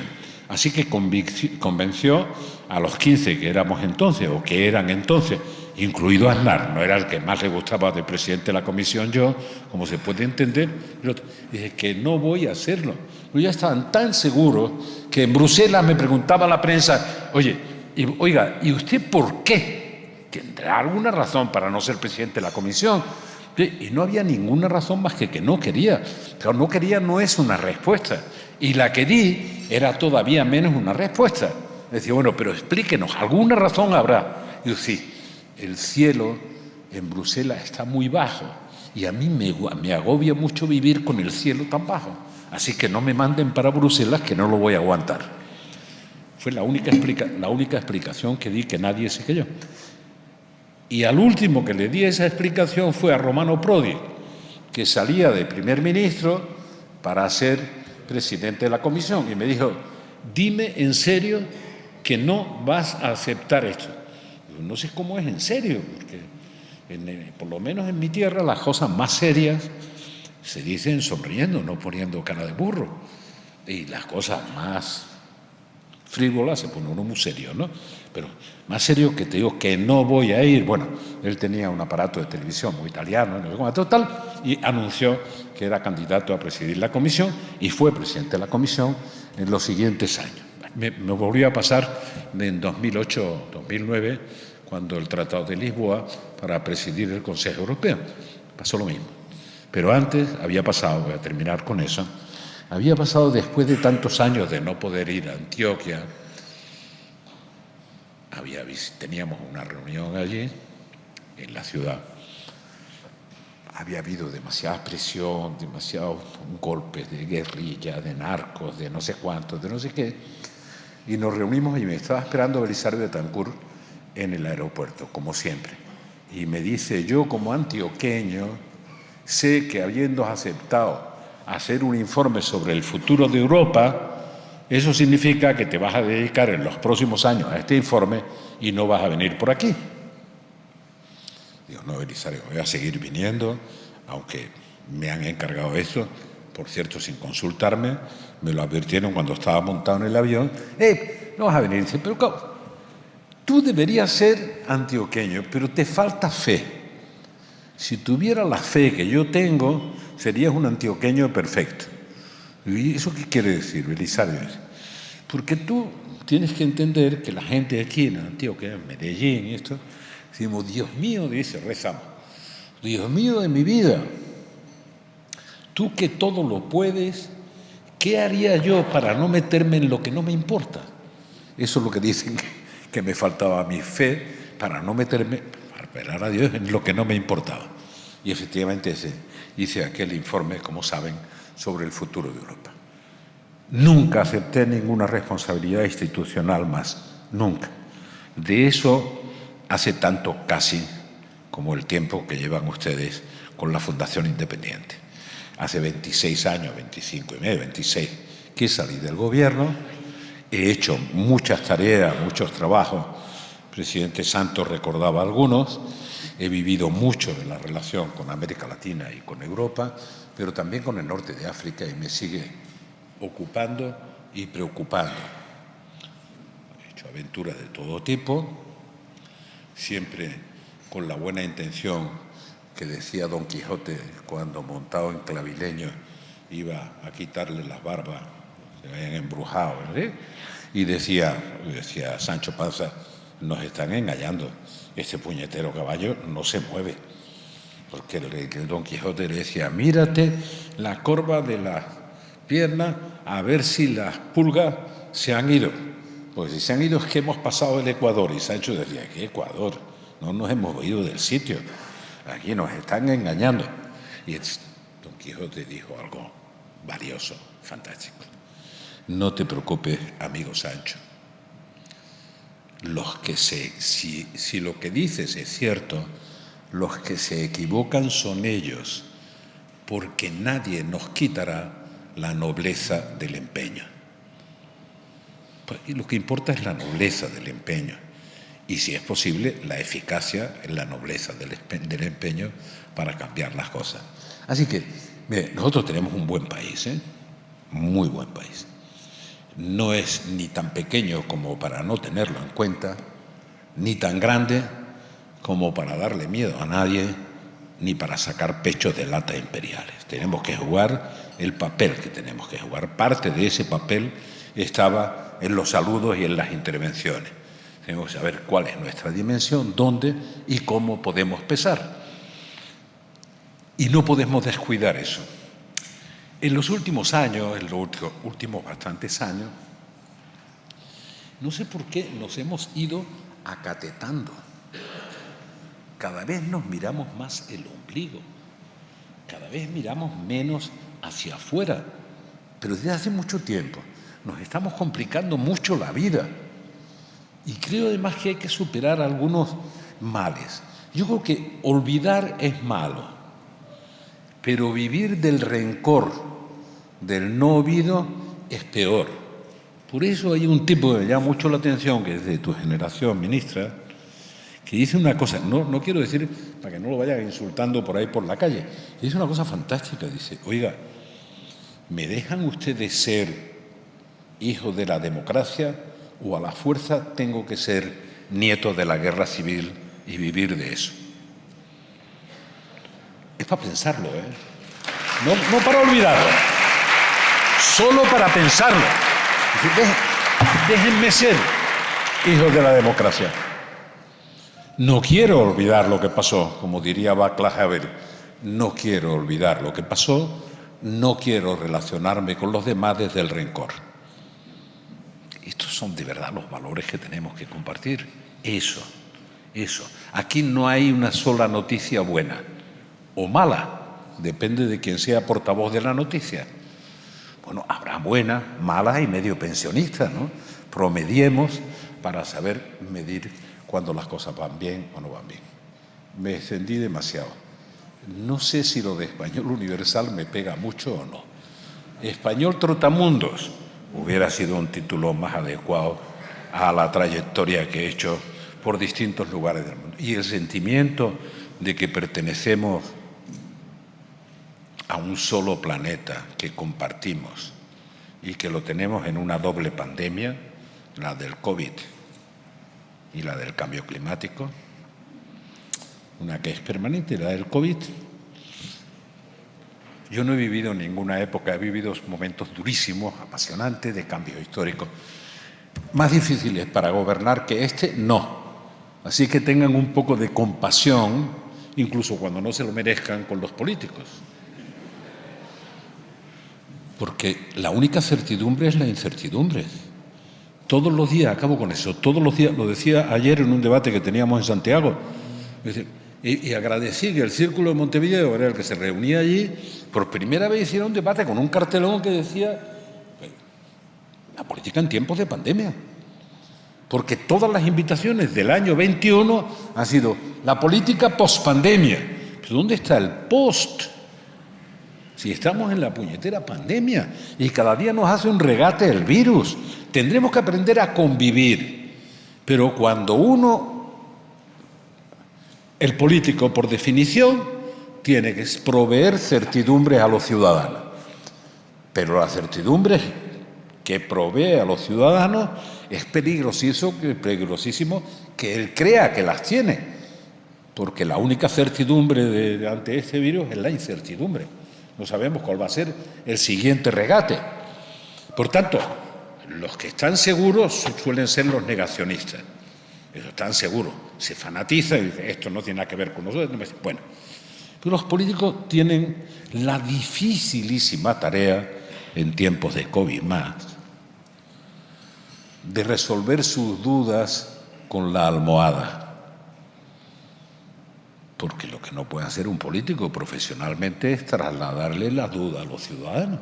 Así que convenció a los 15 que éramos entonces, o que eran entonces, incluido Aznar, no era el que más le gustaba de presidente de la comisión yo, como se puede entender, yo dije que no voy a hacerlo. Pero ya estaban tan seguros que en Bruselas me preguntaba la prensa, oiga, ¿y usted por qué? ¿Tendrá alguna razón para no ser presidente de la comisión? Y no había ninguna razón más que no quería. Pero no quería no es una respuesta. Y la que di era todavía menos una respuesta. Decía, bueno, pero explíquenos, alguna razón habrá. Y yo, sí, el cielo en Bruselas está muy bajo y a mí me agobia mucho vivir con el cielo tan bajo. Así que no me manden para Bruselas, que no lo voy a aguantar. Fue la única explicación que di, que nadie se creyó. Y al último que le di esa explicación fue a Romano Prodi, que salía de primer ministro para ser presidente de la comisión. Y me dijo, dime en serio que no vas a aceptar esto. Yo no sé cómo es en serio, porque por lo menos en mi tierra las cosas más serias se dicen sonriendo, no poniendo cara de burro. Y las cosas más frívolas se pone uno muy serio, ¿no? Pero más serio que te digo que no voy a ir. Bueno, él tenía un aparato de televisión muy italiano, no sé cómo, total, y anunció que era candidato a presidir la comisión y fue presidente de la comisión en los siguientes años. Me volvió a pasar en 2008-2009, cuando el Tratado de Lisboa, para presidir el Consejo Europeo. Pasó lo mismo. Pero antes había pasado, voy a terminar con eso, había pasado después de tantos años de no poder ir a Antioquia. Teníamos una reunión allí, en la ciudad. Había habido demasiada presión, demasiados golpes de guerrilla, de narcos, de no sé cuántos, de no sé qué. Y nos reunimos y me estaba esperando Belisario Betancur en el aeropuerto, como siempre. Y me dice, yo como antioqueño, sé que habiendo aceptado hacer un informe sobre el futuro de Europa, eso significa que te vas a dedicar en los próximos años a este informe y no vas a venir por aquí. Digo, no, Belisario, voy a seguir viniendo, aunque me han encargado eso, por cierto, sin consultarme, me lo advirtieron cuando estaba montado en el avión, no vas a venir. Dice, pero ¿cómo? Tú deberías ser antioqueño, pero te falta fe. Si tuviera la fe que yo tengo, serías un antioqueño perfecto. ¿Y eso qué quiere decir, Belisario? Porque tú tienes que entender que la gente aquí en Antioquia, en Medellín y esto, decimos, Dios mío, dice, rezamos, Dios mío de mi vida, tú que todo lo puedes, ¿qué haría yo para no meterme en lo que no me importa? Eso es lo que dicen que me faltaba mi fe para no meterme, para esperar a Dios en lo que no me importaba. Y efectivamente hice aquel informe, como saben, sobre el futuro de Europa. Nunca acepté ninguna responsabilidad institucional más, nunca. De eso hace tanto casi como el tiempo que llevan ustedes con la Fundación Independiente. Hace 26 años, 25 y medio, 26, que salí del gobierno, he hecho muchas tareas, muchos trabajos. El presidente Santos recordaba algunos. He vivido mucho de la relación con América Latina y con Europa, pero también con el norte de África, y me sigue ocupando y preocupando. He hecho aventuras de todo tipo, siempre con la buena intención que decía Don Quijote cuando montado en clavileño iba a quitarle las barbas, se habían embrujado, ¿eh? Y decía Sancho Panza, nos están engañando, este puñetero caballo no se mueve. Porque el Don Quijote le decía, mírate la corva de la pierna a ver si las pulgas se han ido. Pues si se han ido es que hemos pasado el Ecuador. Y Sancho decía, ¿qué Ecuador? No nos hemos ido del sitio. Aquí nos están engañando. Y Don Quijote dijo algo valioso, fantástico. No te preocupes, amigo Sancho. Si lo que dices es cierto, los que se equivocan son ellos, porque nadie nos quitará la nobleza del empeño. Y lo que importa es la nobleza del empeño y, si es posible, la eficacia en la nobleza del empeño para cambiar las cosas. Así que, mire, nosotros tenemos un buen país, muy buen país. No es ni tan pequeño como para no tenerlo en cuenta, ni tan grande como para darle miedo a nadie, ni para sacar pechos de lata imperiales. Tenemos que jugar el papel que tenemos que jugar. Parte de ese papel estaba en los saludos y en las intervenciones. Tenemos que saber cuál es nuestra dimensión, dónde y cómo podemos pesar. Y no podemos descuidar eso. En los últimos años, en los últimos bastantes años, no sé por qué nos hemos ido acatetando. Cada vez nos miramos más el ombligo, cada vez miramos menos hacia afuera, pero desde hace mucho tiempo nos estamos complicando mucho la vida. Y creo además que hay que superar algunos males. Yo creo que olvidar es malo, pero vivir del rencor, del no olvido, es peor. Por eso hay un tipo que me llama mucho la atención, que es de tu generación, ministra, que dice una cosa, no quiero decir para que no lo vayan insultando por ahí por la calle, dice una cosa fantástica, dice, oiga, ¿me dejan ustedes ser hijos de la democracia o a la fuerza tengo que ser nieto de la guerra civil y vivir de eso? Es para pensarlo, ¿eh? No para olvidarlo, solo para pensarlo. Déjenme ser hijos de la democracia. No quiero olvidar lo que pasó, como diría Václav Havel. No quiero olvidar lo que pasó, no quiero relacionarme con los demás desde el rencor. Estos son de verdad los valores que tenemos que compartir. Eso. Aquí no hay una sola noticia buena o mala, depende de quién sea portavoz de la noticia. Bueno, habrá buenas, malas y medio pensionistas, ¿no? Promediemos para saber medir cuando las cosas van bien o no van bien. Me extendí demasiado. No sé si lo de Español Universal me pega mucho o no. Español Trotamundos hubiera sido un título más adecuado a la trayectoria que he hecho por distintos lugares del mundo. Y el sentimiento de que pertenecemos a un solo planeta que compartimos y que lo tenemos en una doble pandemia, la del COVID y la del cambio climático, una que es permanente, la del COVID. Yo no he vivido ninguna época, he vivido momentos durísimos, apasionantes, de cambio histórico, más difíciles para gobernar que este, no. Así que tengan un poco de compasión, incluso cuando no se lo merezcan, con los políticos. Porque la única certidumbre es la incertidumbre. Todos los días, acabo con eso, todos los días, lo decía ayer en un debate que teníamos en Santiago, y agradecí que el Círculo de Montevideo era el que se reunía allí, por primera vez hicieron un debate con un cartelón que decía la política en tiempos de pandemia. Porque todas las invitaciones del año 21 han sido la política post-pandemia. ¿Pero dónde está el post? Si estamos en la puñetera pandemia y cada día nos hace un regate el virus, tendremos que aprender a convivir. Pero cuando el político, por definición, tiene que proveer certidumbres a los ciudadanos. Pero la certidumbre que provee a los ciudadanos es peligrosísimo que él crea que las tiene, porque la única certidumbre ante este virus es la incertidumbre. No sabemos cuál va a ser el siguiente regate. Por tanto, los que están seguros suelen ser los negacionistas. Ellos están seguros, se fanatizan y dicen, esto no tiene nada que ver con nosotros. Bueno, pero los políticos tienen la dificilísima tarea, en tiempos de COVID más, de resolver sus dudas con la almohada. Porque lo que no puede hacer un político profesionalmente es trasladarle la duda a los ciudadanos.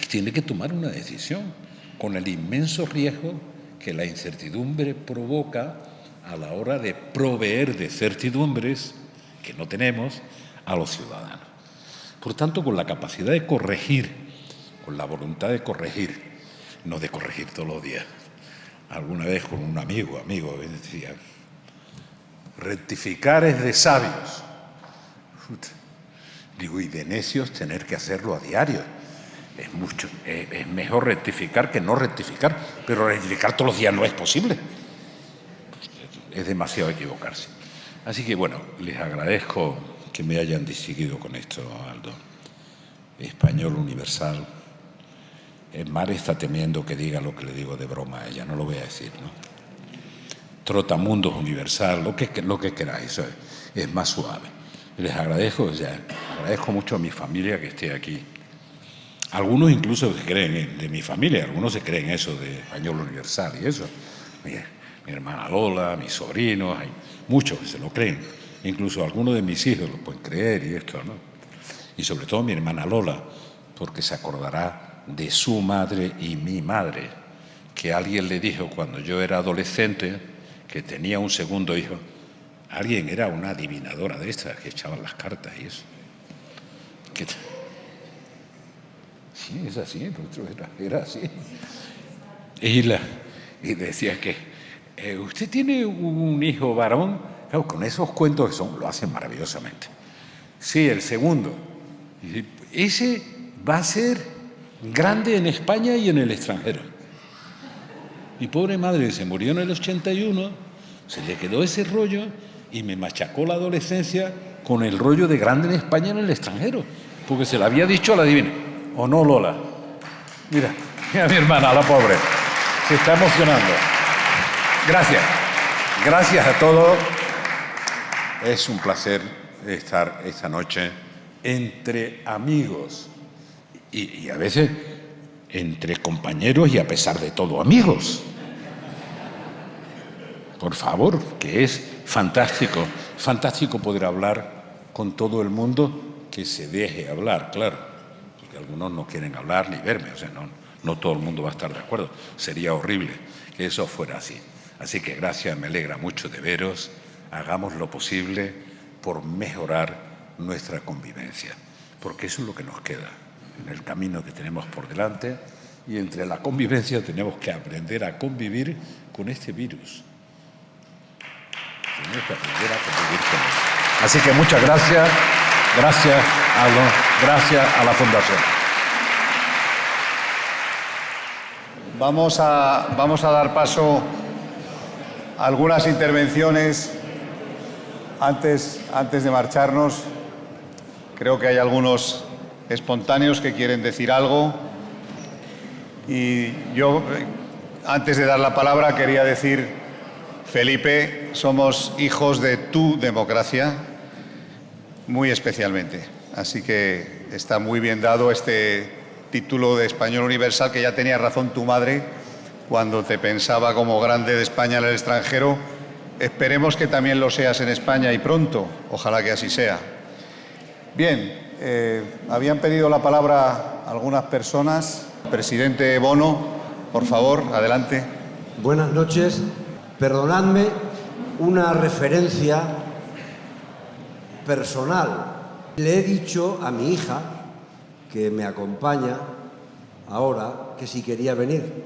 Tiene que tomar una decisión con el inmenso riesgo que la incertidumbre provoca a la hora de proveer de certidumbres que no tenemos a los ciudadanos. Por tanto, con la capacidad de corregir, con la voluntad de corregir, no de corregir todos los días. Alguna vez con un amigo decía, rectificar es de sabios. Digo, y de necios tener que hacerlo a diario. Es mejor rectificar que no rectificar, pero rectificar todos los días no es posible. Es demasiado equivocarse. Así que, bueno, les agradezco que me hayan distinguido con esto, Aldo. Español Universal. El mar está temiendo que diga lo que le digo de broma a ella, no lo voy a decir, ¿no? Trotamundos Universal, lo que queráis, es más suave. Les agradezco, o sea, agradezco mucho a mi familia que esté aquí. Algunos incluso se creen, de mi familia, algunos se creen eso de Español Universal y eso. Mi hermana Lola, mis sobrinos, hay muchos que se lo creen. Incluso algunos de mis hijos lo pueden creer y esto, ¿no? Y sobre todo mi hermana Lola, porque se acordará de su madre y mi madre, que alguien le dijo cuando yo era adolescente que tenía un segundo hijo. Alguien era una adivinadora de estas que echaban las cartas y eso. Sí, es así, el otro era así. Y decía que usted tiene un hijo varón. Claro, con esos cuentos lo hacen maravillosamente. Sí, el segundo. Y ese va a ser grande en España y en el extranjero. Mi pobre madre se murió en el 81, se le quedó ese rollo y me machacó la adolescencia con el rollo de grande en España y en el extranjero, porque se lo había dicho a la divina. ¿O no, Lola? Mira a mi hermana, la pobre, se está emocionando. Gracias. Gracias a todos. Es un placer estar esta noche entre amigos y a veces entre compañeros y a pesar de todo amigos. Por favor, que es fantástico, fantástico poder hablar con todo el mundo que se deje hablar, claro, porque algunos no quieren hablar ni verme, o sea, no todo el mundo va a estar de acuerdo, sería horrible que eso fuera así. Así que gracias, me alegra mucho de veros, hagamos lo posible por mejorar nuestra convivencia, porque eso es lo que nos queda en el camino que tenemos por delante, y entre la convivencia tenemos que aprender a convivir con este virus. Tenemos que aprender a convivir con él. Así que muchas gracias, gracias a la Fundación. Vamos a dar paso a algunas intervenciones antes de marcharnos. Creo que hay algunos espontáneos que quieren decir algo. Y yo, antes de dar la palabra, quería decir, Felipe, somos hijos de tu democracia, muy especialmente. Así que está muy bien dado este título de Español Universal, que ya tenía razón tu madre cuando te pensaba como grande de España en el extranjero. Esperemos que también lo seas en España y pronto. Ojalá que así sea. Bien, habían pedido la palabra algunas personas. Presidente Bono, por favor, adelante. Buenas noches. Perdonadme una referencia personal. Le he dicho a mi hija, que me acompaña ahora, que si quería venir.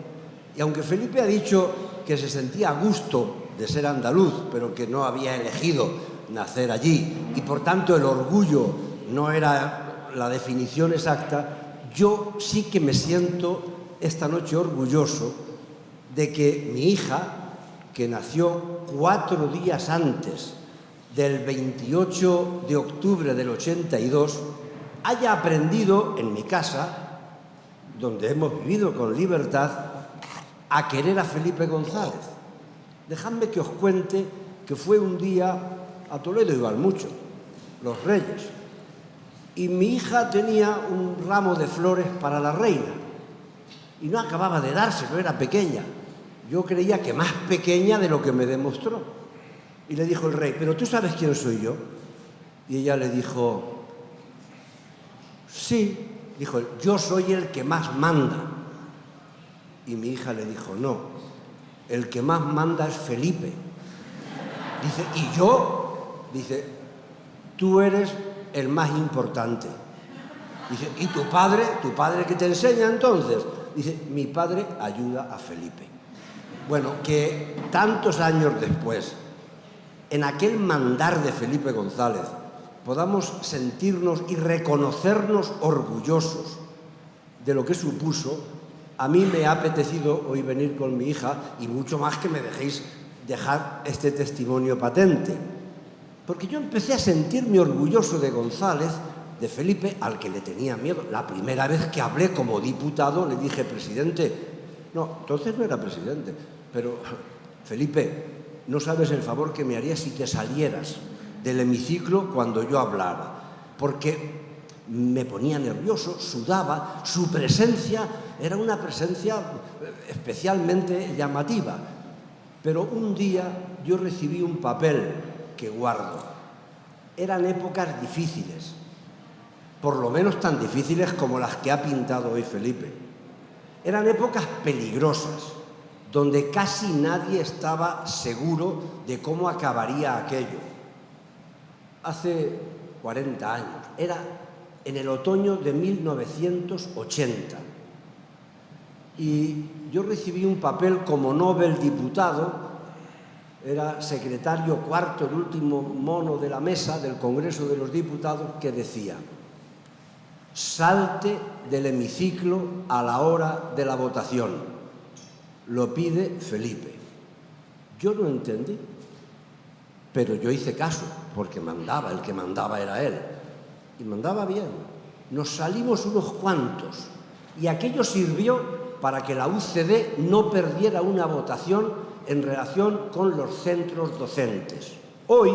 Y aunque Felipe ha dicho que se sentía a gusto de ser andaluz, pero que no había elegido nacer allí, y por tanto el orgullo no era la definición exacta, yo sí que me siento esta noche orgulloso de que mi hija, que nació 4 días antes del 28 de octubre del 82, haya aprendido en mi casa, donde hemos vivido con libertad, a querer a Felipe González. Dejadme que os cuente que fue un día, a Toledo iban mucho, los Reyes, y mi hija tenía un ramo de flores para la reina, y no acababa de dárselo, era pequeña. Yo creía que más pequeña de lo que me demostró. Y le dijo el rey, ¿pero tú sabes quién soy yo? Y ella le dijo, sí. Dijo, yo soy el que más manda. Y mi hija le dijo, no, el que más manda es Felipe. Dice, ¿y yo? Dice, tú eres el más importante. Dice, ¿y tu padre que te enseña entonces? Dice, mi padre ayuda a Felipe. Bueno, que tantos años después, en aquel mandar de Felipe González, podamos sentirnos y reconocernos orgullosos de lo que supuso. A mí me ha apetecido hoy venir con mi hija y mucho más que me dejéis dejar este testimonio patente. Porque yo empecé a sentirme orgulloso de González, de Felipe, al que le tenía miedo. La primera vez que hablé como diputado le dije, presidente, no, entonces no era presidente, pero Felipe, no sabes el favor que me harías si te salieras del hemiciclo cuando yo hablara, porque me ponía nervioso, sudaba, su presencia era una presencia especialmente llamativa. Pero un día yo recibí un papel que guardo. Eran épocas difíciles, por lo menos tan difíciles como las que ha pintado hoy Felipe. Eran épocas peligrosas, donde casi nadie estaba seguro de cómo acabaría aquello. Hace 40 años, era en el otoño de 1980, y yo recibí un papel como Nobel diputado, era secretario cuarto, el último mono de la mesa del Congreso de los Diputados, que decía: salte del hemiciclo a la hora de la votación. Lo pide Felipe. Yo no entendí, pero yo hice caso, porque mandaba, el que mandaba era él. Y mandaba bien. Nos salimos unos cuantos, y aquello sirvió para que la UCD no perdiera una votación en relación con los centros docentes. Hoy,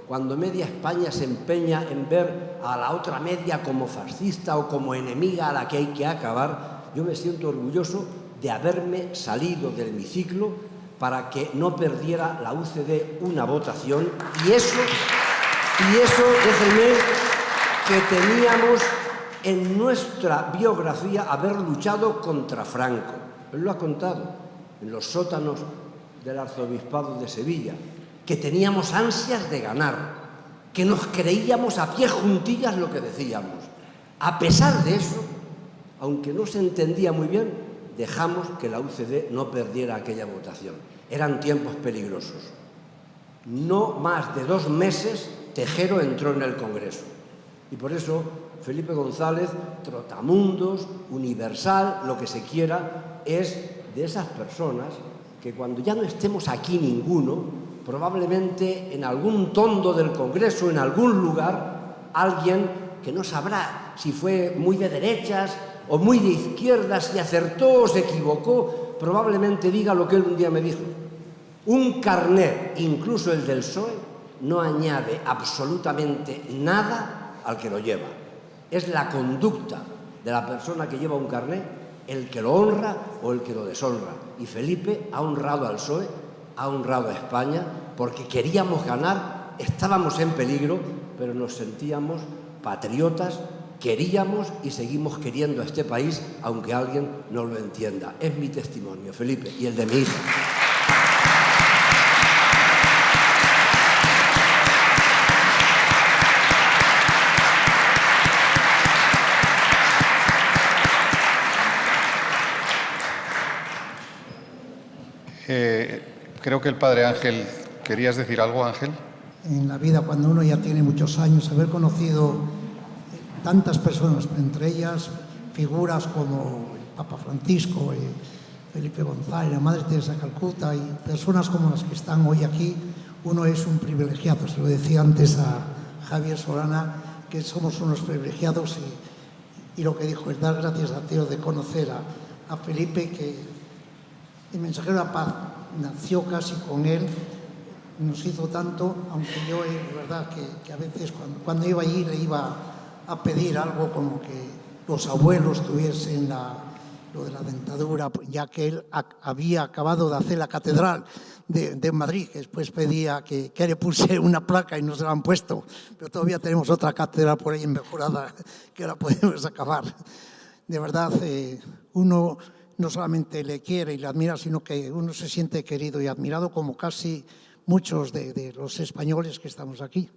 cuando media España se empeña en ver a la otra media como fascista o como enemiga a la que hay que acabar, yo me siento orgulloso de haberme salido del hemiciclo para que no perdiera la UCD una votación, y eso, déjenme, que teníamos en nuestra biografía haber luchado contra Franco. Él lo ha contado en los sótanos del arzobispado de Sevilla, que teníamos ansias de ganar, que nos creíamos a pie juntillas lo que decíamos. A pesar de eso, aunque no se entendía muy bien, dejamos que la UCD no perdiera aquella votación. Eran tiempos peligrosos. No más de 2 meses, Tejero entró en el Congreso. Y por eso Felipe González, trotamundos, universal, lo que se quiera, es de esas personas que cuando ya no estemos aquí ninguno, probablemente en algún tondo del Congreso, en algún lugar, alguien que no sabrá si fue muy de derechas o muy de izquierdas, si acertó o se equivocó, probablemente diga lo que él un día me dijo: un carnet, incluso el del PSOE, no añade absolutamente nada al que lo lleva. Es la conducta de la persona que lleva un carnet el que lo honra o el que lo deshonra. Y Felipe ha honrado al PSOE, ha honrado a España, porque queríamos ganar, estábamos en peligro, pero nos sentíamos patriotas, queríamos y seguimos queriendo a este país, aunque alguien no lo entienda. Es mi testimonio, Felipe, y el de mi hija. Creo que el padre Ángel... ¿Querías decir algo, Ángel? En la vida, cuando uno ya tiene muchos años, haber conocido tantas personas, entre ellas figuras como el Papa Francisco, Felipe González, la Madre Teresa de Calcuta, y personas como las que están hoy aquí, uno es un privilegiado. Se lo decía antes a Javier Solana, que somos unos privilegiados, y lo que dijo es dar gracias a Dios de conocer a Felipe, que el mensajero de la paz nació casi con él, nos hizo tanto, aunque yo es verdad que a veces cuando iba allí le iba a pedir algo como que los abuelos tuviesen lo de la dentadura, ya que él había acabado de hacer la catedral de Madrid, que después pedía que le pusiera una placa y no se la han puesto, pero todavía tenemos otra catedral por ahí mejorada que la podemos acabar. De verdad, uno no solamente le quiere y le admira, sino que uno se siente querido y admirado, como casi muchos de los españoles que estamos aquí.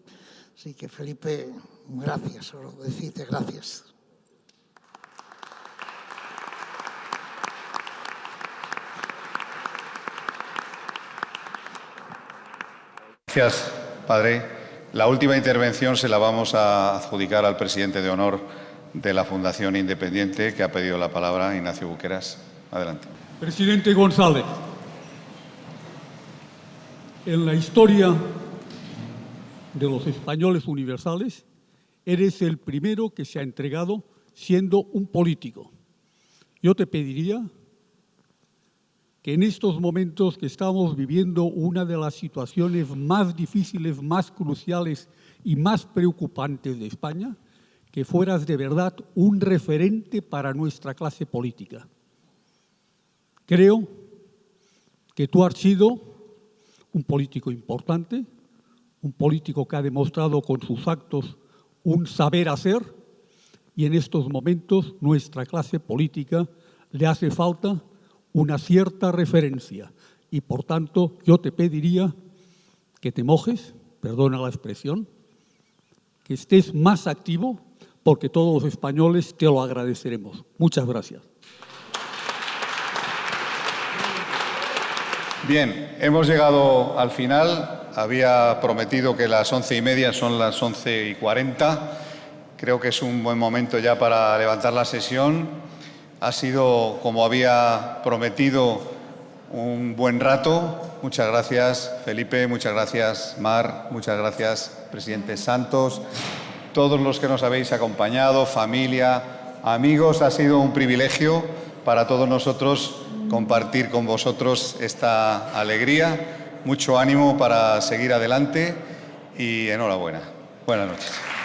Así que, Felipe, gracias, solo decirte gracias. Gracias, padre. La última intervención se la vamos a adjudicar al presidente de honor de la Fundación Independiente, que ha pedido la palabra, Ignacio Buqueras. Adelante. Presidente González, en la historia de los españoles universales, eres el primero que se ha entregado siendo un político. Yo te pediría que en estos momentos que estamos viviendo una de las situaciones más difíciles, más cruciales y más preocupantes de España, que fueras de verdad un referente para nuestra clase política. Creo que tú has sido un político importante, un político que ha demostrado con sus actos un saber hacer, y en estos momentos nuestra clase política le hace falta una cierta referencia. Y por tanto yo te pediría que te mojes, perdona la expresión, que estés más activo, porque todos los españoles te lo agradeceremos. Muchas gracias. Bien, hemos llegado al final. Había prometido que las 11:30 son las 11:40. Creo que es un buen momento ya para levantar la sesión. Ha sido, como había prometido, un buen rato. Muchas gracias, Felipe. Muchas gracias, Mar. Muchas gracias, presidente Santos. Todos los que nos habéis acompañado, familia, amigos, ha sido un privilegio para todos nosotros compartir con vosotros esta alegría. Mucho ánimo para seguir adelante y enhorabuena. Buenas noches.